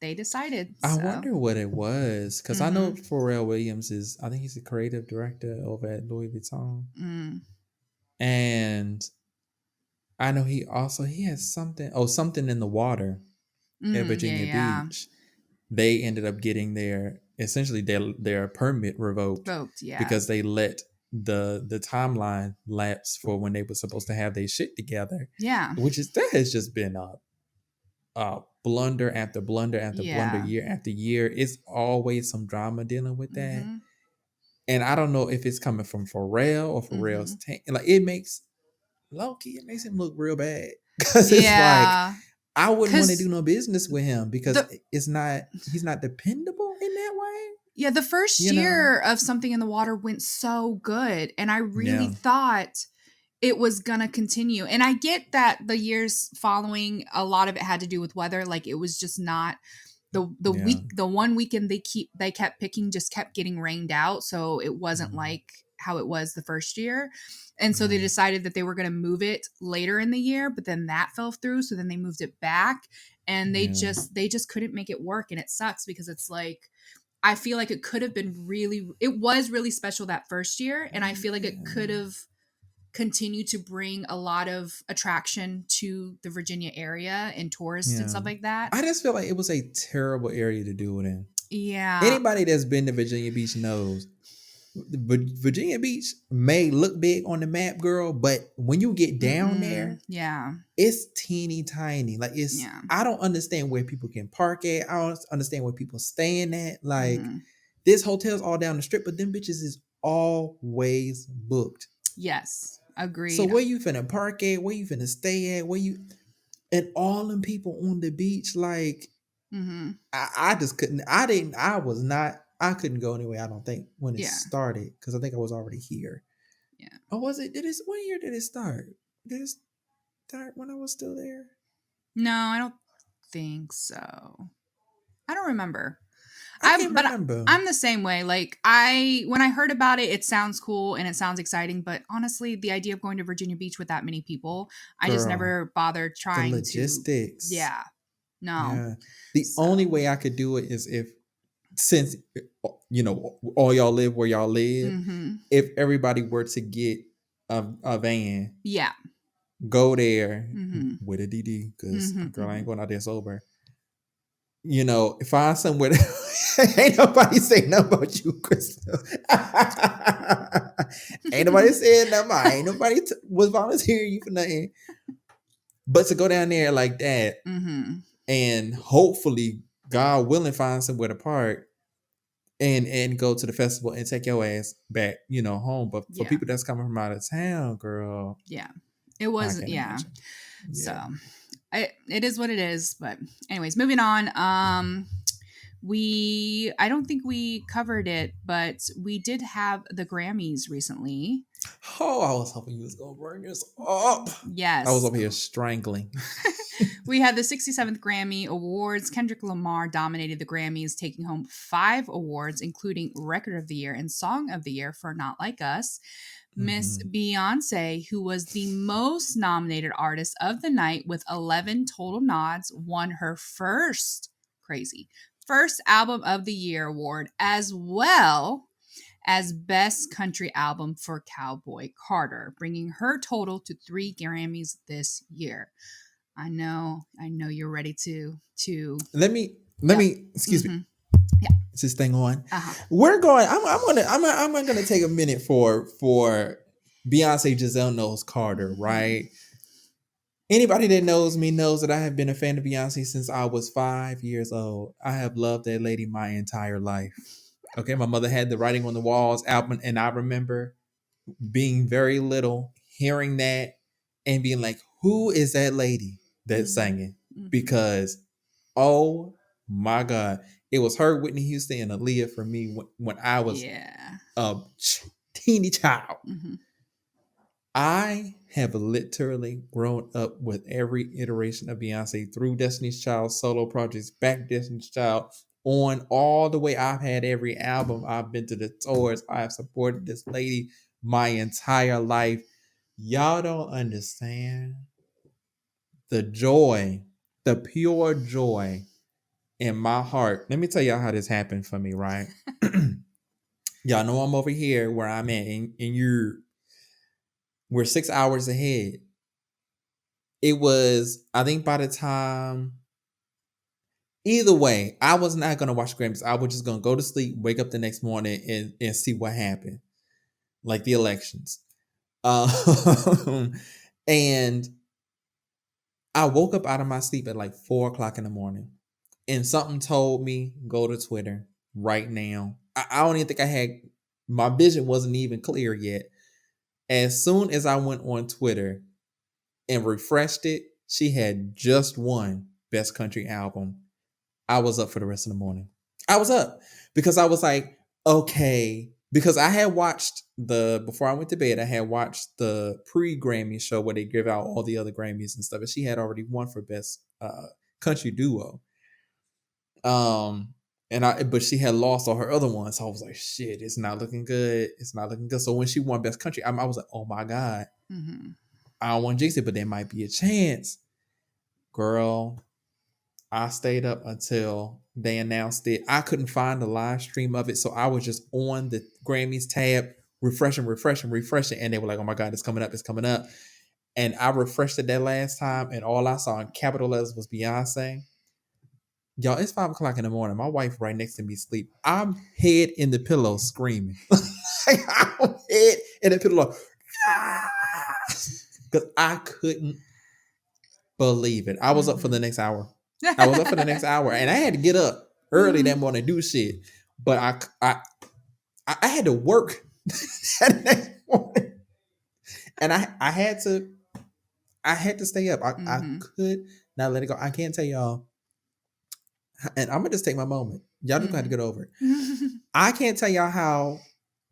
they decided. I So, wonder what it was because I know mm-hmm, Pharrell Williams is, I think he's the creative director over at Louis Vuitton, mm, and I know he has something in the water at yeah, Virginia yeah, Beach. They ended up getting their permit revoked vote, yeah, because they let the timeline lapse for when they were supposed to have their shit together, yeah, which is that has just been blunder after blunder after blunder, yeah, year after year. It's always some drama dealing with that, mm-hmm, and I don't know if it's coming from Pharrell or mm-hmm. Pharrell's tank. Like it makes Loki, it makes him look real bad because it's like Yeah, I wouldn't want to do because no business with him because the he's not dependable in that way. yeah, the first You know? year of Something in the Water went so good, and I really Yeah. thought it was gonna continue. And I get that the years following, a lot of it had to do with weather. Like it was just not Yeah. the one weekend they kept picking just kept getting rained out, so it wasn't Mm, like how it was the first year. And so they yeah. decided that they were going to move it later in the year, but then that fell through, so then they moved it back, and Yeah. they just couldn't make it work. And it sucks because it's like I feel like it could have been it was really special that first year, and I feel like it could Yeah. have continued to bring a lot of attraction to the Virginia area and tourists and Yeah. stuff like that. I just feel like it was a terrible area to do it in. Yeah. Anybody that's been to Virginia Beach knows Virginia Beach may look big on the map, girl, but when you get down Mm-mm. there, Yeah. it's teeny tiny. Like Yeah. I don't understand where people can park at. I don't understand where people staying at. Like Hmm. this hotel's all down the strip, but them bitches is always booked. Yes. So Agreed. where you finna park at? Where you finna stay at? Where you and all them people on the beach, like Hmm. I just couldn't. I didn't. I was not. I couldn't go anywhere. I don't think when it Yeah. started because I think I was already here. Yeah. Or was it? Did it? What year did it start? Did it start when I was still there? No, I don't think so. I don't remember. I can't remember. I'm the same way. Like when I heard about it, it sounds cool and it sounds exciting, but honestly, the idea of going to Virginia Beach with that many people, I just Girl, never bothered the trying to. logistics. Yeah. No. Yeah. The So. only way I could do it is if, since all y'all live where y'all live, Mhm. if everybody were to get a van, Yeah. go there Mhm. with a DD, because Mhm. girl, I ain't Mhm. going out there sober. Find somewhere ain't nobody say nothing about you, Crystal. Ain't nobody saying nothing. Ain't nobody was volunteering you for nothing. But to go down there like that Mhm. and hopefully, God willing, find somewhere to park and go to the festival and take your ass back, home. But for Yeah. people that's coming from out of town, girl, Yeah. It I was can't yeah. imagine. So, Yeah. it is what it is, but anyways, moving on. I don't think we covered it, but we did have the Grammys recently. Oh, I was hoping you was gonna bring this up. I was Yes. over here strangling. We had the 67th Grammy Awards. Kendrick Lamar dominated the Grammys, taking home 5 awards, including Record of the Year and Song of the Year for Not Like Us. Miss Mhm. Beyonce, who was the most nominated artist of the night with 11 total nods, won her first Album of the Year award, as well as Best Country Album for Cowboy Carter, bringing her total to 3 Grammys this year. I know you're ready Let yep. me excuse me. Mm-hmm. Yeah. Is this thing on? Uh-huh. We're going. I'm gonna take a minute for Beyonce Giselle Knowles Carter, right? Anybody that knows me knows that I have been a fan of Beyonce since I was 5 years old. I have loved that lady my entire life. Okay, my mother had the Writing on the Walls album, and I remember being very little, hearing that, and being like, "Who is that lady that's Mm-hmm. singing?" Mm-hmm. Because, oh my God, it was her, Whitney Houston, and Aaliyah for me when I was Yeah. a teeny child. Mm-hmm. I have literally grown up with every iteration of Beyonce through Destiny's Child solo projects, back Destiny's Child, on all the way. I've had every album. I've been to the tours. I have supported this lady my entire life. Y'all don't understand the joy, the pure joy in my heart. Let me tell y'all how this happened for me, right? Y'all know I'm over here where I'm at, and we're 6 hours ahead. It was, I think by the time, either way, I was not gonna watch the Grammys. I was just gonna go to sleep, wake up the next morning, and see what happened, like the elections. Um, and I woke up out of my sleep at like 4 o'clock in the morning, and something told me go to Twitter right now. I don't even think I had, my vision wasn't even clear yet. As soon as I went on Twitter and refreshed it, she had just won Best Country Album. I was up for the rest of the morning. I was up because I was like, okay, because I had watched before I went to bed, I had watched the pre-Grammy show where they give out all the other Grammys and stuff, and she had already won for Best Country Duo. Um, but she had lost all her other ones, so I was like, shit, it's not looking good. It's not looking good. So when she won Best Country, I was like, oh my God, Mm-hmm. I don't want to jinx it, but there might be a chance. Girl, I stayed up until they announced it. I couldn't find the live stream of it, so I was just on the Grammys tab, refreshing, and they were like, "Oh my God, it's coming up, it's coming up." And I refreshed it that last time, and all I saw in capital letters was Beyonce. Y'all, it's 5 o'clock in the morning. My wife right next to me sleep. I'm head in the pillow screaming. I'm head in the pillow because I couldn't believe it. I was up for the Mm-hmm. next hour. I was up for the next hour, and I had to get up early that Mm-hmm. morning to do shit. But I had to work that next morning, and I had to stay up. I Mm-hmm. could not let it go. I can't tell y'all, and I'm gonna just take my moment. Y'all just gonna have to get over it. Mm-hmm. I can't tell y'all how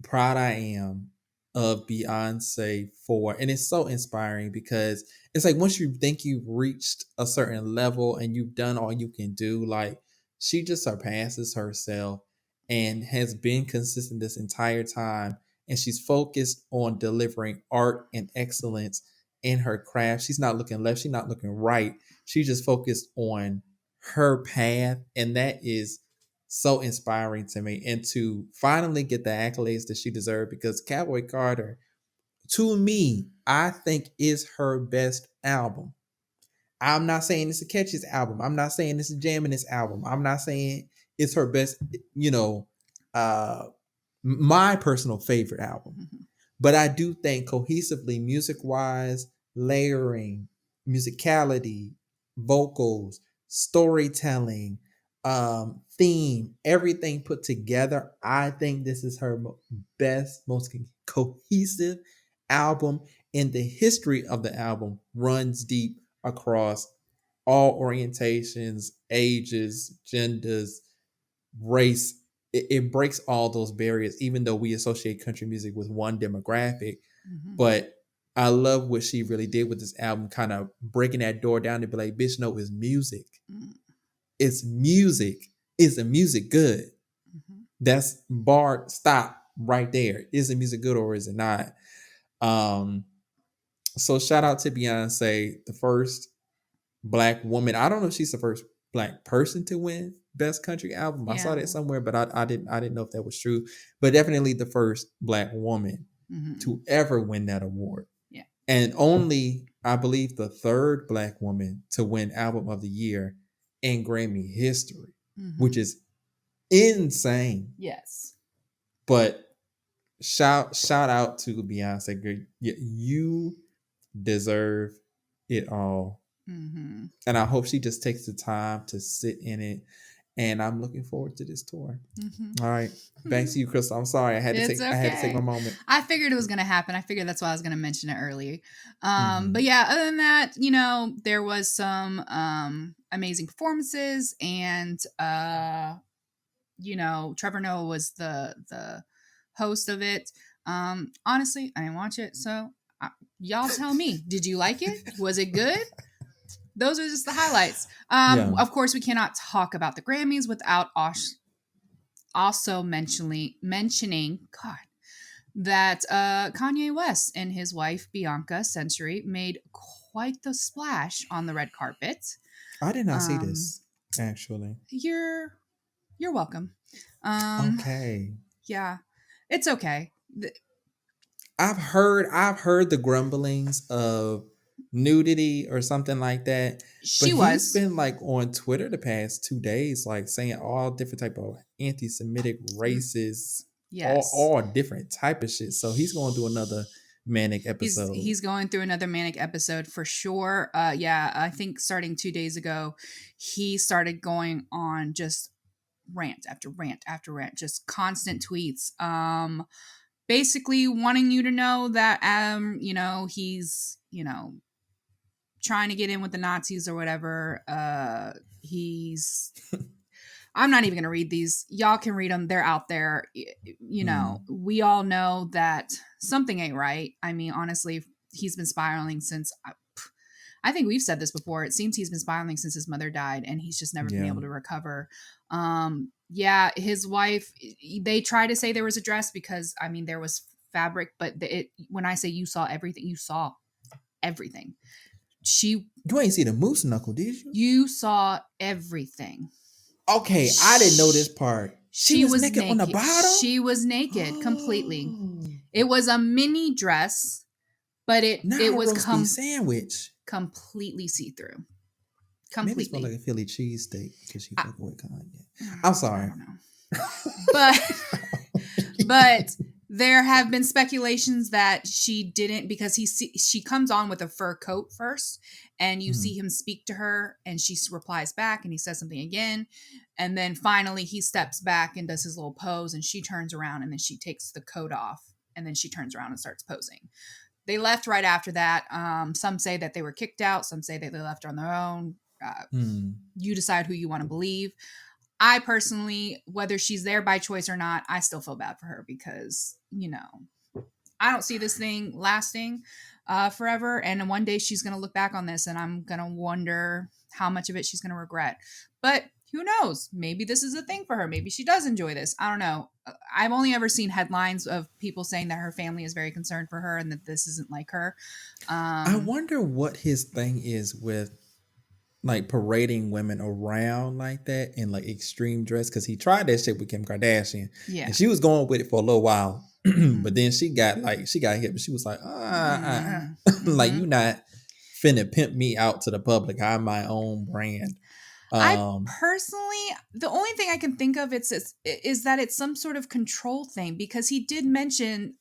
proud I am of Beyonce for, and it's so inspiring because it's like once you think you've reached a certain level and you've done all you can do, like she just surpasses herself and has been consistent this entire time. And she's focused on delivering art and excellence in her craft. She's not looking left, she's not looking right. She just focused on her path, and that is so inspiring to me, and to finally get the accolades that she deserved, because Cowboy Carter, to me, I think is her best album. I'm not saying it's a catchiest album. I'm not saying it's a jammingest album. I'm not saying it's her best, you know, uh my personal favorite album. But I do think cohesively, music wise, layering, musicality, vocals, storytelling, theme, everything put together, I think this is her best, most cohesive album. And the history of the album runs deep across all orientations, ages, genders, race. It breaks all those barriers, even though we associate country music with one demographic. Mm-hmm. But I love what she really did with this album, kind of breaking that door down to be like, bitch, no, it's music. Mm-hmm. It's music. Is the music good? Mm-hmm. That's bar stop right there. Is the music good or is it not? Um, so shout out to Beyonce, the first black woman. I don't know if she's the first black person to win best country album. I saw Yeah. that somewhere, but I didn't know if that was true. But definitely the first black woman Mm-hmm. to ever win that award. Yeah. And only, I believe, the third black woman to win album of the year in Grammy history, Mm-hmm. which is insane. Yes. But shout out to Beyonce. You deserve it all. Mm-hmm. And I hope she just takes the time to sit in it. And I'm looking forward to this tour. Mm-hmm. All right. Back to you, Kristal. I'm sorry. It's I had to take my okay. moment. I figured it was gonna happen. I figured that's why I was gonna mention it earlier. Mm-hmm. But yeah, other than that, you know, there was some amazing performances, and you know, Trevor Noah was the host of it. Honestly, I didn't watch it, so y'all tell me. Did you like it? Was it good? Those are just the highlights. Yeah. Of course, we cannot talk about the Grammys without also mentioning God that Kanye West and his wife Bianca Century made quite the splash on the red carpet. I did not see Um, this, actually. you're welcome. Um, Okay. yeah, it's okay. I've heard the grumblings of nudity or something like that. But She he's was. been like on Twitter the past 2 days, like saying all different type of anti-Semitic, Mm, races, yes. all different type of shit. So he's gonna do another manic episode. He's going through another manic episode for sure. Yeah, I think starting 2 days ago, he started going on just rant after rant after rant, just constant tweets. Basically wanting you to know that you know, he's, you know, trying to get in with the Nazis or whatever. He's I'm not even going to read these. Y'all can read them. They're out there. You know, Mm, we all know that something ain't right. I mean, honestly, he's been spiraling since I think we've said this before. It seems he's been spiraling since his mother died and he's just never been yeah. able to recover. Yeah, his wife, they try to say there was a dress because, I mean, there was fabric, but when I say you saw everything, you saw everything. You ain't see the moose knuckle, did you? You saw everything. Okay, I didn't know this part. She She was was naked on the naked. bottom. She was naked completely. It was a mini dress, but it Not a was roast beef sandwich. completely see through. Maybe it's more Completely. like a Philly cheesesteak because she I, fucking with Kanye. I'm I sorry. don't know. But there have been speculations that she didn't, because she comes on with a fur coat first, and you see Mhm. him speak to her, and she replies back, and he says something again, and then finally he steps back and does his little pose, and she turns around, and then she takes the coat off, and then she turns around and starts posing. They left right after that. Some say that they were kicked out. Some say that they left on their own. Hmm. You decide who you want to believe. I personally, whether she's there by choice or not, I still feel bad for her because, you know, I don't see this thing lasting forever. And one day she's going to look back on this and I'm going to wonder how much of it she's going to regret. But who knows? Maybe this is a thing for her. Maybe she does enjoy this. I don't know. I've only ever seen headlines of people saying that her family is very concerned for her and that this isn't like her. I wonder what his thing is with like parading women around like that in like extreme dress because he tried that shit with Kim Kardashian Yeah. and she was going with it for a little while, but Mhm. then she got hit, but she was like, like Mhm. you not finna pimp me out to the public. I'm my own brand. I Um, personally, the only thing I can think of is that it's some sort of control thing, because he did mention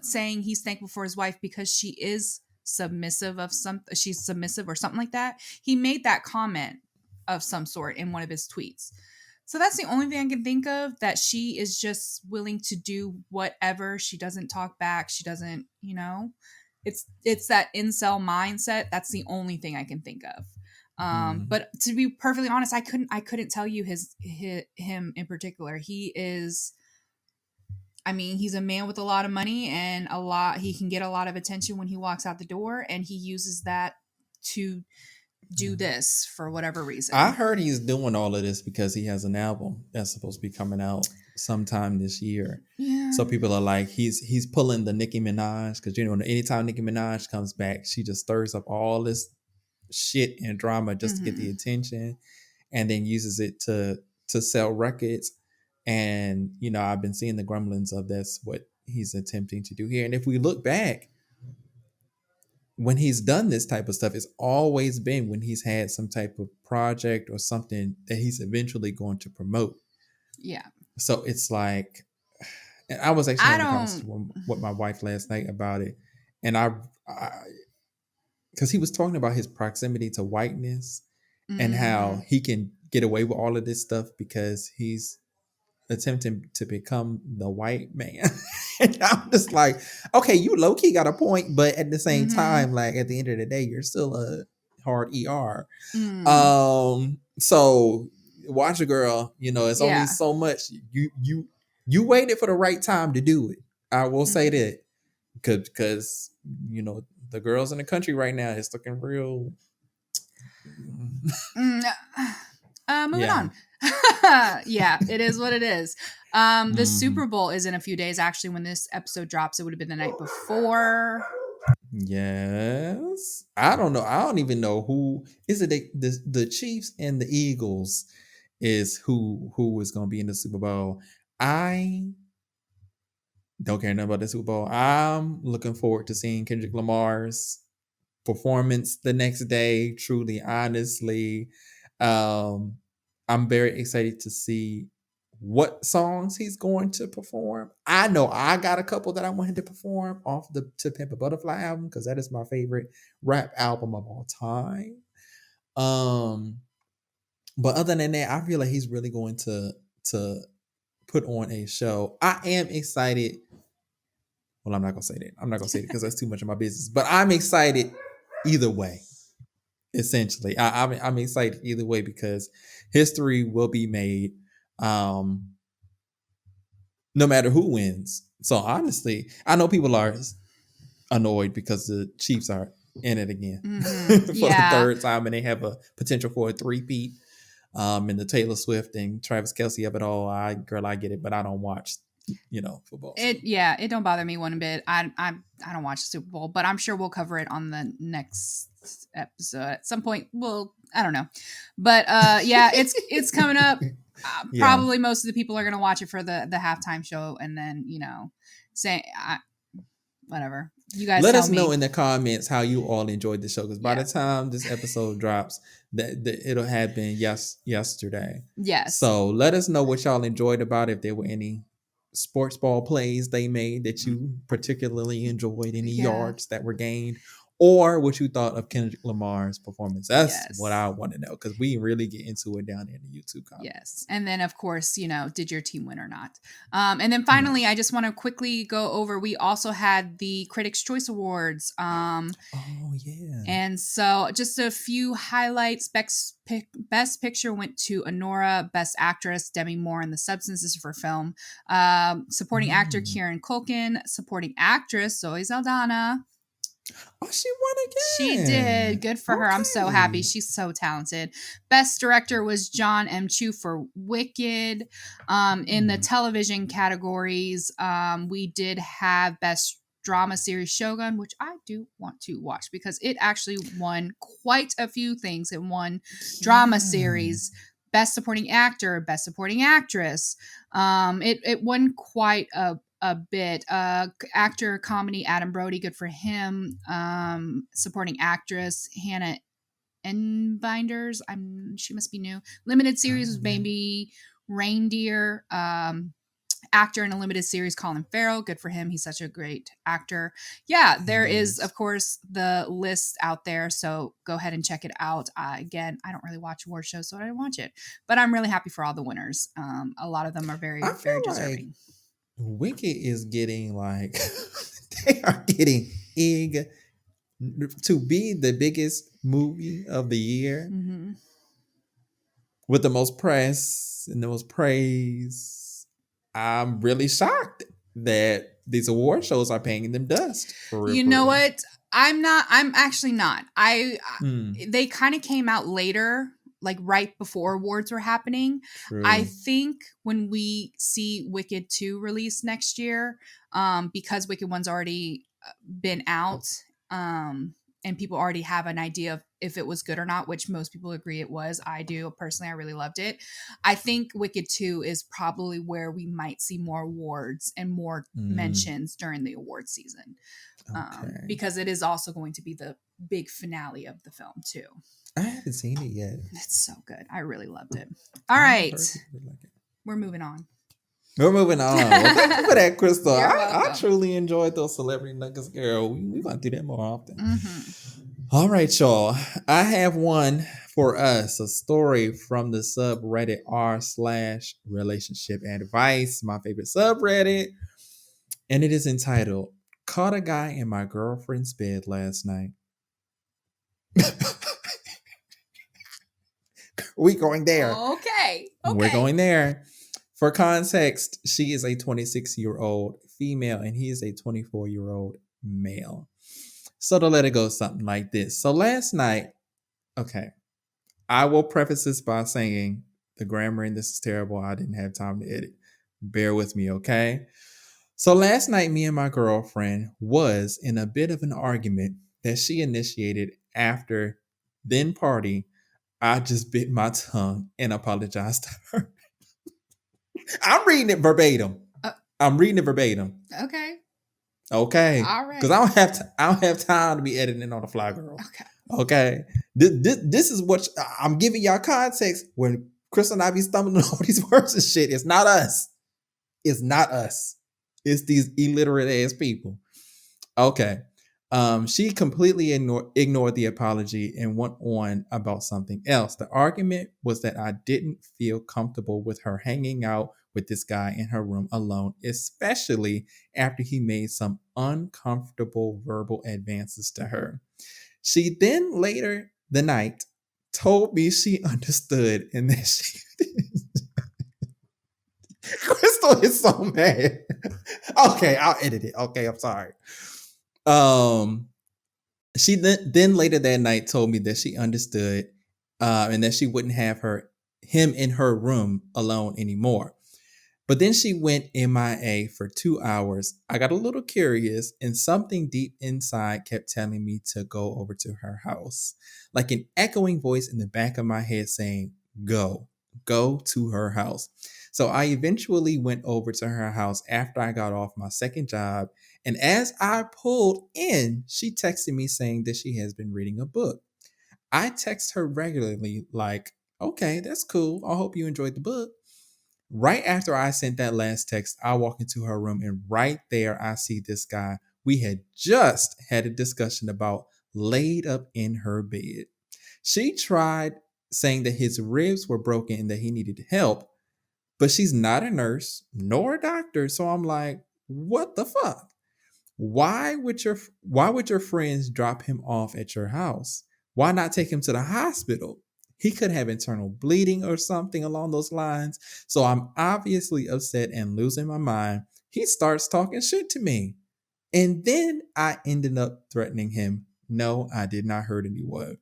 saying he's thankful for his wife because she is submissive of she's submissive or something like that. He made that comment of some sort in one of his tweets. So that's the only thing I can think of, that she is just willing to do whatever. She doesn't talk back. She doesn't, you know. It's that incel mindset. That's the only thing I can think of. hmm. But to be perfectly honest, I couldn't tell you him in particular. He is, I mean, he's a man with a lot of money and a lot. He can get a lot of attention when he walks out the door, and he uses that to do Yeah. this for whatever I reason. heard he's doing all of this because he has an album that's supposed to be coming out sometime this year. Yeah. So people are like, he's pulling the Nicki Minaj because anytime Nicki Minaj comes back, she just stirs up all this shit and drama just to get the Hmm. attention, and then uses it to sell records. And I've been seeing the grumblings of that's what he's attempting to do here. And if we look back, when he's done this type of stuff, it's always been when he's had some type of project or something that he's eventually going to promote. Yeah. So it's like, and I was actually I having a don't. conversation with my wife last night about it, and I because he was talking about his proximity to whiteness and how Hmm. he can get away with all of this stuff because he's attempting to become the white man. And I'm just like, okay, you low key got a point, but at the same Hmm. time, like at the end of the day, you're still a hard ER. Mm. So watch a girl, it's only Yeah. so much you waited for the right time to do it. I will say Mm. that because the girls in the country right now is looking real. Mm. Moving Yeah. on. Yeah, it is what it is. The Hmm. Super Bowl is in a few days. Actually, when this episode drops, it would have been the night before. Yes. I don't know. I don't even know who is it. The Chiefs and the Eagles is who is going to be in the Super Bowl. I don't care nothing about the Super Bowl. I'm looking forward to seeing Kendrick Lamar's performance the next day. Truly, honestly, um, I'm very excited to see what songs he's going to perform. I know I got a couple that I want him to perform off the To Pimp a Butterfly album because that is my favorite rap album of all time. Um, but other than that, I feel like he's really going to put on a show. I am excited. Well, I'm not gonna say that. I'm not gonna say that because that's too much of my business. But I'm excited either way. Essentially, I'm excited either way because history will be made, um, no matter who wins. So honestly, I know people are annoyed because the Chiefs are in it again Hmm. for the Yeah. third time, and they have a potential for a three-peat. And the Taylor Swift and Travis Kelsey of it all. I get it, but I don't watch, football. So It don't bother me one bit. I don't watch the Super Bowl, but I'm sure we'll cover it on the next episode at some point. Well, I don't know, but yeah, it's coming up. yeah. Probably most of the people are gonna watch it for the halftime show, and then say whatever. You guys Let tell us know me. in the comments how you all enjoyed the show because by Yeah. the time this episode drops, that it'll have been yesterday. Yes. So let us know what y'all enjoyed about it. If there were any sports ball plays they made that you particularly enjoyed, any Yeah. yards that were gained, or what you thought of Kendrick Lamar's performance. That's what Yes. I want to know because we really get into it down in the YouTube Yes. comments. And then, of course, did your team win or not? And then Yeah. finally, I just want to quickly go over we also had the Critics' Choice Awards. Oh yeah. And so, just a few highlights. Best Picture went to Honora. Best Actress, Demi Moore in The Substances for Film. Supporting Actor, Mm. Kieran Culkin. Supporting Actress, Zoe Saldana. Oh, she won She did. again. Good for her. I'm so happy. Okay. She's so talented. Best director was John M. Chu for Wicked. In the Hmm. television categories, we did have best drama series Shogun, which I do want to watch because it actually won quite a few things. It won drama Yeah. series, best supporting actor, best supporting actress. It won quite a bit. Actor comedy Adam Brody, good for him. Supporting actress Hannah Enbinders, she must be new. Limited series was Oh yeah. Baby Reindeer. Actor in a limited series Colin Farrell, good for him. He's such a great actor. Yeah, there He is of is. course the list out there, so go ahead and check it out. Again, I don't really watch award shows, so I didn't watch it, but I'm really happy for all the winners. A lot of them are I very, very feel like deserving. Wicked is getting like they are getting ig to be the biggest movie of the year Mm-hmm. with the most press and the most praise. I'm really shocked that these award shows are paying them dust for real, You for know real. what? I'm actually not. Mm, They kind of came out later, like right before awards were happening. I true. think when we see Wicked 2 release next year, because Wicked 1's already been out, and people already have an idea of if it was good or not, which most people agree it was. I do personally, I really loved it. I think Wicked 2 is probably where we might see more awards and more Mm, mentions during the award season, okay. because it is also going to be the big finale of the film too. I haven't seen it yet. It's so good. I really loved it. All I right, heard people like it. we're moving on. We're moving on. Well, thank you for that, Crystal. You're I welcome. truly enjoyed those celebrity nuggets, girl. We're going to do that more often. Mm-hmm. All right, y'all. I have one for us, a story from the subreddit r/relationship advice, my favorite subreddit. And it is entitled, Caught a Guy in My Girlfriend's Bed Last Night. We going there. Okay. We're Okay. going there. For context, she is a 26-year-old female and he is a 24-year-old male. So to let it go, something like this. So last night, okay, I will preface this by saying the grammar in this is terrible. I didn't have time to edit. Bear with me, okay? So last night, me and my girlfriend was in a bit of an argument that she initiated after then party. I just bit my tongue and apologized to her. I'm reading it verbatim. Uh, I'm reading it verbatim. okay. Okay. All Because right. I don't have time to be editing it on the fly, girl. Okay. Okay. This is what I'm giving y'all context when Chris and I be stumbling over these words and shit. It's not us. It's not us. It's these illiterate ass people. Okay. She completely ignored the apology and went on about something else. The argument was that I didn't feel comfortable with her hanging out with this guy in her room alone, especially after he made some uncomfortable verbal advances to her. She then later the night told me she understood and that she Crystal is so mad. Okay, I'll edit it. Okay, I'm sorry. Um she then later that night told me that she understood and that she wouldn't have him in her room alone anymore. But then she went MIA for 2 hours. I got a little curious, and something deep inside kept telling me to go over to her house, like an echoing voice in the back of my head saying, go to her house. So I eventually went over to her house after I got off my second job. And as I pulled in, she texted me saying that she has been reading a book. I text her regularly, like, okay, that's cool. I hope you enjoyed the book. Right after I sent that last text, I walk into her room and right there I see this guy we had just had a discussion about laid up in her bed. She tried saying that his ribs were broken and that he needed help, but she's not a nurse nor a doctor. So I'm like, what the fuck? Why would your friends drop him off at your house? Why not take him to the hospital? He could have internal bleeding or something along those lines. So I'm obviously upset and losing my mind. He starts talking shit to me. And then I ended up threatening him. No, I did not hurt anyone.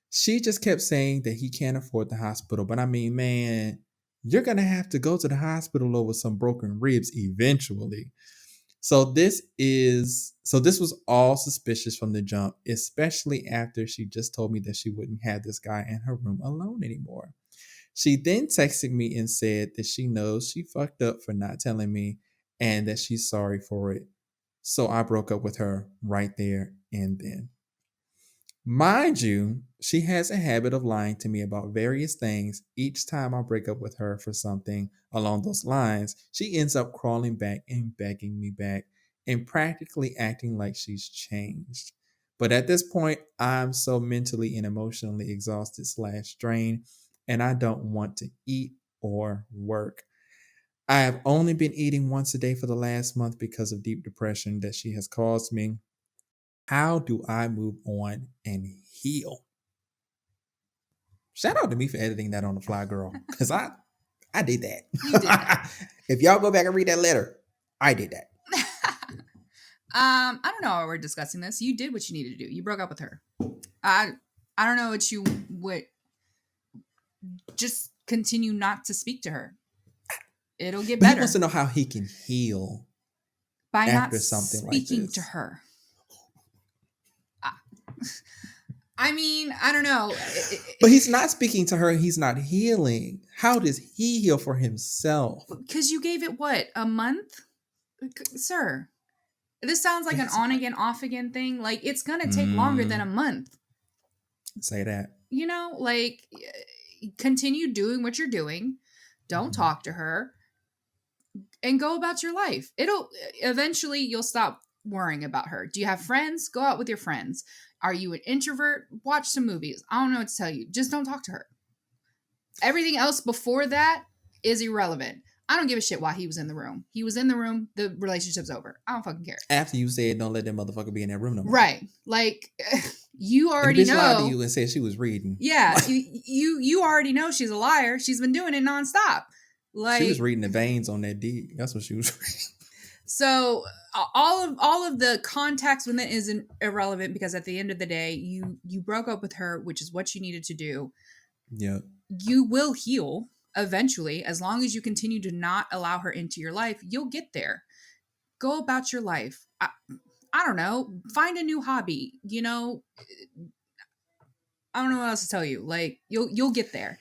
She just kept saying that he can't afford the hospital. But I mean, man, you're going to have to go to the hospital over some broken ribs eventually. So this was all suspicious from the jump, especially after she just told me that she wouldn't have this guy in her room alone anymore. She then texted me and said that she knows she fucked up for not telling me and that she's sorry for it. So I broke up with her right there and then. Mind you, she has a habit of lying to me about various things. Each time I break up with her for something along those lines, she ends up crawling back and begging me back and practically acting like she's changed. But at this point, I'm so mentally and emotionally exhausted slash drained, and I don't want to eat or work. I have only been eating once a day for the last month because of deep depression that she has caused me. How do I move on and heal? Shout out to me for editing that on the fly, girl, because I did You did that. that. If y'all go back and read that letter, I did that. I don't know why we're discussing this. You did what you needed to do. You broke up with her. I I don't know what you would just continue not to speak to her. It'll get But he wants to better know how he can heal by not after something like speaking to this. her. I mean, I don't know. But he's not speaking to her. He's not healing. How does he heal for himself? Because you gave it what, a month, sir? This sounds like an It's, on again, off again thing. Like it's gonna take longer than a month. say that. You know, like continue doing what you're doing. Don't talk to her and go about your life. It'll eventually you'll stop worrying about her. Do you have friends? Go out with your friends. Are you an introvert? Watch some movies. I don't know what to tell you. Just don't talk to her. Everything else before that is irrelevant. I don't give a shit why he was in the room. He was in the room. The relationship's over. I don't fucking care. After you said don't let that motherfucker be in that room no more. Right. Like you And already the bitch lied to know. you and said she was reading. Yeah, you already know she's a liar. She's been doing it nonstop. Like She was reading the veins on that dick. That's what she was reading. so all of the context with it is irrelevant because at the end of the day, you broke up with her, which is what you needed to do. Yeah. You will heal eventually as long as you continue to not allow her into your life. You'll get there. Go about your life. I don't know. Find a new hobby. You know, I don't know what else to tell you. Like you'll get there.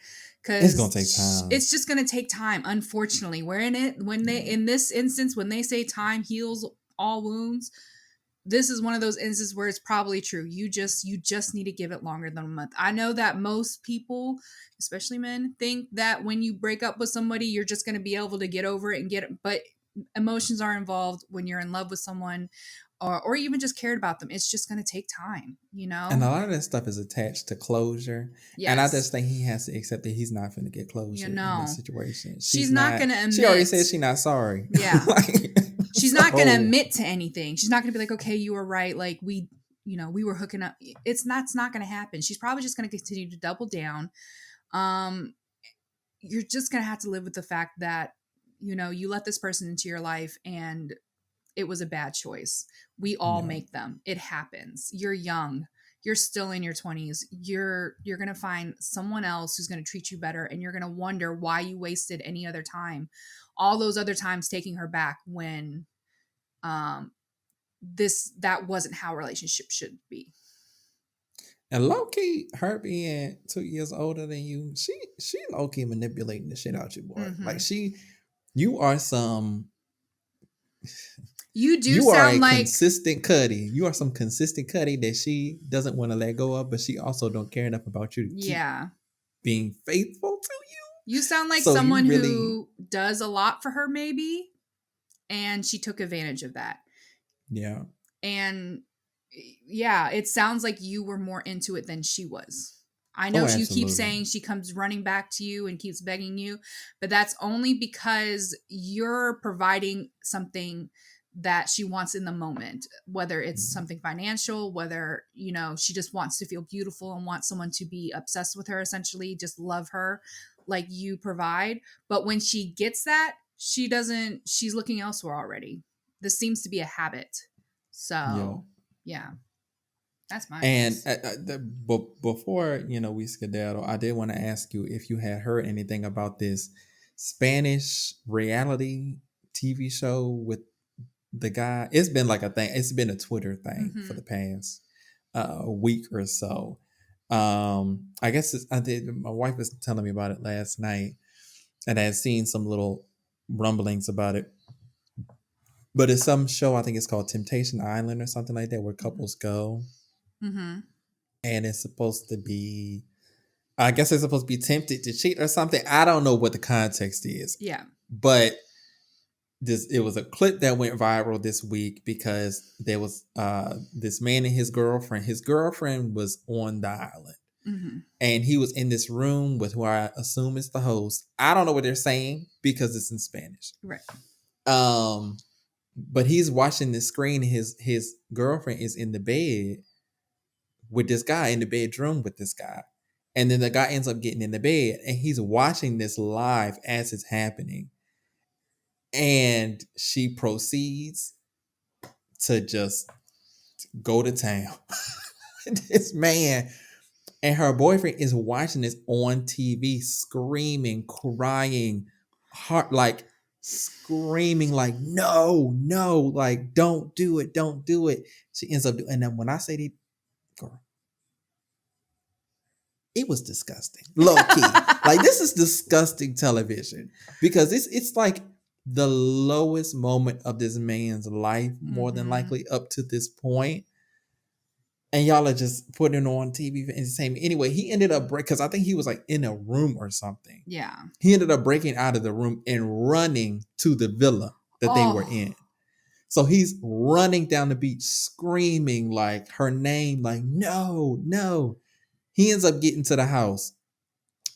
It's gonna take time. It's just gonna take time. Unfortunately, in this instance, when they say time heals all wounds, this is one of those instances where it's probably true. You just need to give it longer than a month. I know that most people, especially men, think that when you break up with somebody, you're just gonna be able to get over it and get it, but emotions are involved when you're in love with someone or even just cared about them. It's just going to take time, you know? And a lot of that stuff is attached to closure. Yes. And I just think he has to accept that he's not going to get closure You know. in this situation. She's not going to admit. She already said she's not sorry. Yeah. Like, she's not going to admit to anything. She's not going to be like, okay, you were right. Like we were hooking up. It's not going to happen. She's probably just going to continue to double down. You're just going to have to live with the fact that, you let this person into your life and it was a bad choice. We all make them. It happens. You're young. You're still in your 20s. You're going to find someone else who's going to treat you better, and you're going to wonder why you wasted any other time. All those other times taking her back when that wasn't how a relationship should be. And low-key, her being 2 years older than you, she low-key manipulating the shit out you, boy. Mm-hmm. Like you are some... You sound are a like consistent Cuddy. You are some consistent Cuddy that she doesn't want to let go of, but she also don't care enough about you to keep being faithful to you. You sound like someone who does a lot for her, maybe, and she took advantage of that. Yeah. And yeah, it sounds like you were more into it than she was. I know you keep saying she comes running back to you and keeps begging you, but that's only because you're providing something that she wants in the moment, whether it's something financial, whether, she just wants to feel beautiful and wants someone to be obsessed with her, essentially just love her like you provide. But when she gets that, she's looking elsewhere already. This seems to be a habit. So, yeah. That's my and before we skedaddle, I did want to ask you if you had heard anything about this Spanish reality TV show with the guy. It's been like a thing. It's been a Twitter thing for the past week or so. I guess I did. My wife was telling me about it last night, and I had seen some little rumblings about it. But it's some show. I think it's called Temptation Island or something like that, where couples go. Mm-hmm. And it's supposed to be, I guess they're supposed to be tempted to cheat or something. I don't know what the context is. Yeah. But it was a clip that went viral this week because there was this man and his girlfriend. His girlfriend was on the island. Mm-hmm. And he was in this room with who I assume is the host. I don't know what they're saying because it's in Spanish. Right. But he's watching the screen. His girlfriend is in the bed with this guy, in the bedroom with this guy. And then the guy ends up getting in the bed and he's watching this live as it's happening. And she proceeds to just go to town. This man and her boyfriend is watching this on TV, screaming, crying, heart like screaming, like no, no, like don't do it, don't do it. She ends up doing, and then when I say that, girl, it was disgusting, low key. Like this is disgusting television because it's like the lowest moment of this man's life, more than likely up to this point. And y'all are just putting on TV for entertainment. Anyway, he ended up because I think he was like in a room or something. Yeah. He ended up breaking out of the room and running to the villa that they were in. So he's running down the beach, screaming like her name, like no, no. He ends up getting to the house.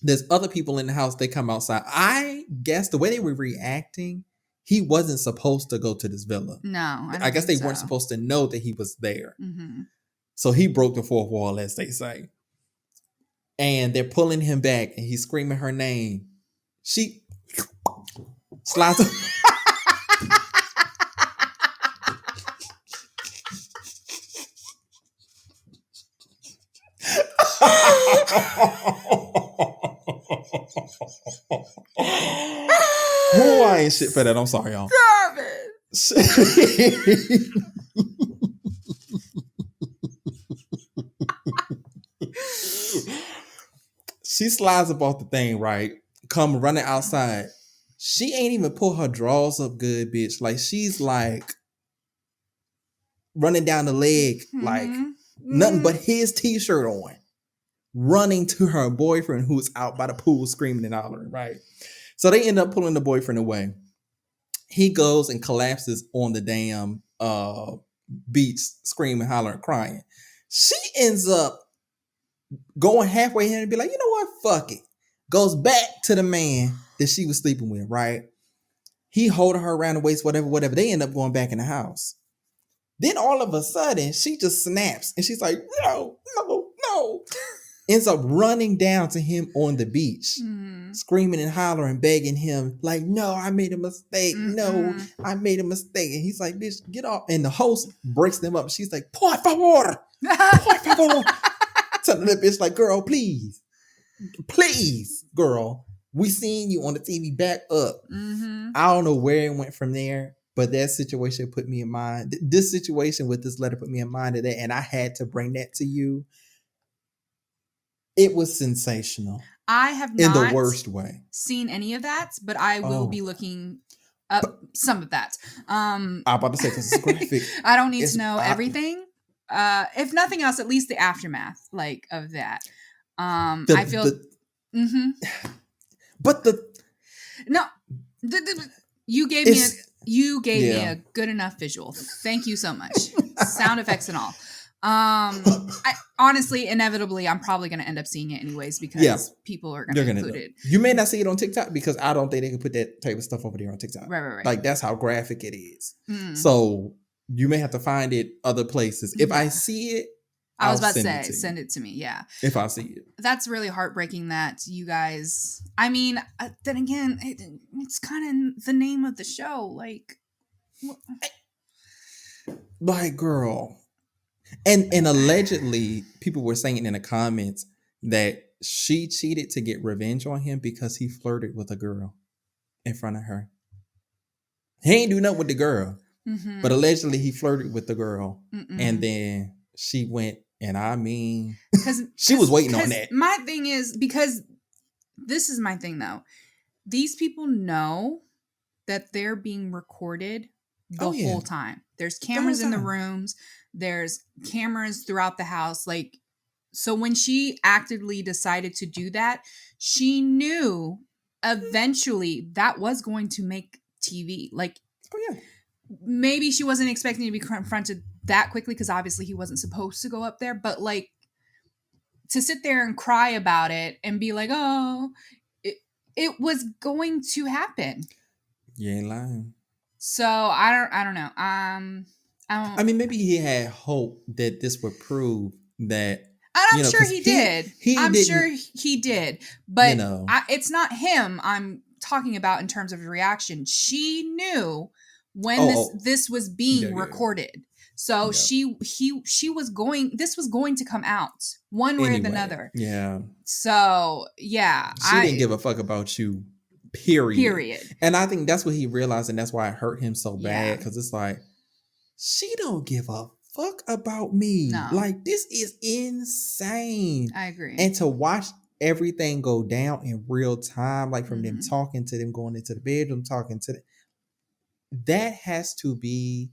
There's other people in the house. They come outside. I guess the way they were reacting, he wasn't supposed to go to this villa. No, I guess they weren't supposed to know that he was there. Mm-hmm. So he broke the fourth wall, as they say. And they're pulling him back, and he's screaming her name. She slides. Oh, I ain't shit for that. I'm sorry, y'all. Stop it. She slides up off the thing, right? Come running outside. She ain't even pull her drawers up good, bitch. Like she's like running down the leg, like nothing but his t-shirt on, running to her boyfriend who's out by the pool screaming and hollering, right? So they end up pulling the boyfriend away. He goes and collapses on the damn beach, screaming, hollering, crying. She ends up going halfway in and be like, you know what? Fuck it. Goes back to the man that she was sleeping with, right? He holding her around the waist, whatever. They end up going back in the house. Then all of a sudden, she just snaps and she's like, no, no, no. Ends up running down to him on the beach, screaming and hollering, begging him, like, no, I made a mistake. No, I made a mistake. And he's like, bitch, get off. And the host breaks them up. She's like, por favor. Por favor. Telling that bitch, like, girl, please, girl. We seen you on the TV, back up. I don't know where it went from there, but that situation put me in mind. This situation with this letter put me in mind of that, and I had to bring that to you. It was sensational. I have not in the worst way seen any of that, but I will be looking up some of that. I'm about to say because it's graphic. I don't need to know everything. If nothing else, at least the aftermath, like of that. I feel. But you gave me a good enough visual. Thank you so much. Sound effects and all. I honestly, inevitably, I'm probably going to end up seeing it anyways because people are going to include it. You may not see it on TikTok because I don't think they can put that type of stuff over there on TikTok. Right. Like that's how graphic it is. So you may have to find it other places. If I see it, I was about to say, send it to me. Yeah. If I see it. That's really heartbreaking that you guys, I mean, then again, it's kind of the name of the show. Like, girl. And allegedly, people were saying in the comments that she cheated to get revenge on him because he flirted with a girl in front of her. He ain't do nothing with the girl. But allegedly, he flirted with the girl. And then she went. And I mean, she was waiting on that. My thing is, because this is my thing though. These people know that they're being recorded the whole time. There's cameras in the rooms. There's cameras throughout the house. Like, so when she actively decided to do that, she knew eventually that was going to make TV. Like, maybe she wasn't expecting to be confronted that quickly because obviously he wasn't supposed to go up there, but like to sit there and cry about it and be like, oh, it was going to happen. You ain't lying. So I don't know. I mean, maybe he had hope that this would prove that. And I'm sure he did. I'm sure he did. But it's not him I'm talking about in terms of reaction. She knew when Oh, this oh, this was yeah, being yeah, recorded. So yeah. she was going, this was going to come out one way or the Anyway, other. yeah. So yeah, She didn't I give a fuck about you, period. period. And I think that's what he realized, and that's why it hurt him so Yeah. bad. Because it's like, she don't give a fuck about me. No. Like, this is insane. I agree. And to watch everything go down in real time, like from them Mhm. talking to them going into the bedroom, talking to them, that has to be.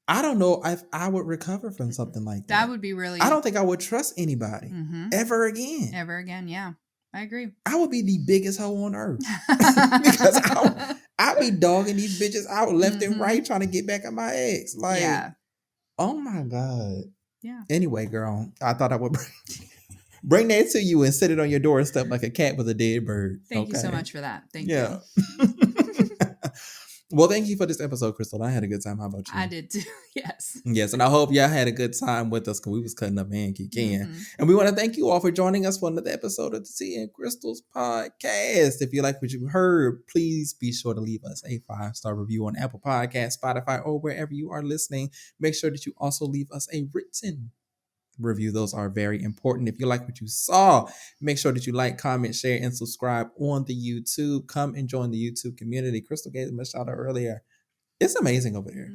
I don't know if I would recover from something like That that. would be I really don't think I would trust anybody ever again. ever again. Yeah, I agree. I would be the biggest hoe on earth because I'd be dogging these bitches out left and right trying to get back at my ex. Like, Yeah. oh my God. Yeah. Anyway, girl, I thought I would bring that to you and set it on your doorstep like a cat with a dead bird. Thank you so much for that. Thank Yeah. you. Well, thank you for this episode, Kristal. I had a good time. How about you? I did too. Yes. Yes, and I hope y'all had a good time with us because we was cutting up and kicking. Mhm. And we want to thank you all for joining us for another episode of the Tea and Crystals podcast. If you like what you heard, please be sure to leave us a 5-star review on Apple Podcasts, Spotify, or wherever you are listening. Make sure that you also leave us a written review. Those are very important. If you like what you saw, make sure that you like, comment, share, and subscribe on the YouTube. Come and join the YouTube community. Kristal gave them a shout out earlier. It's amazing over there.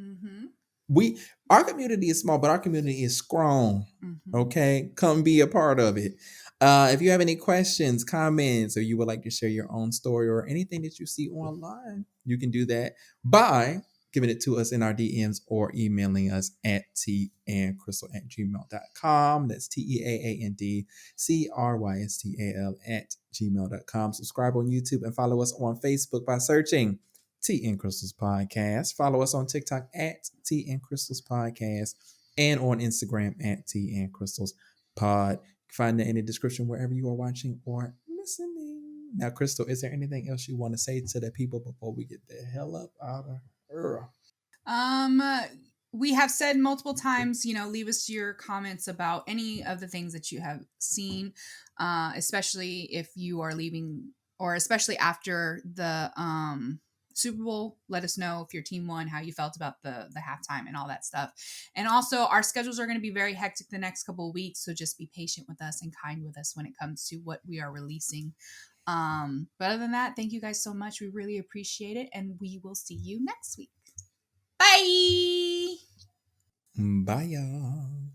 Our community is small, but our community is strong. Okay, come be a part of it. If you have any questions, comments, or you would like to share your own story or anything that you see online, you can do that by giving it to us in our DMs or emailing us at teaandcrystal@gmail.com. That's teaandcrystal@gmail.com. Subscribe on YouTube and follow us on Facebook by searching Tea and Crystals Podcast. Follow us on TikTok at Tea and Crystals Podcast and on Instagram at Tea and Crystals Pod. Find that in the description wherever you are watching or listening. Now, Kristal, is there anything else you want to say to the people before we get the hell up out of here? We have said multiple times, leave us your comments about any of the things that you have seen, especially if you are leaving or especially after the Super Bowl. Let us know if your team won, how you felt about the halftime and all that stuff. And also, our schedules are going to be very hectic the next couple of weeks, so just be patient with us and kind with us when it comes to what we are releasing. But other than that, thank you guys so much. We really appreciate it, and we will see you next week. Bye. Bye, y'all.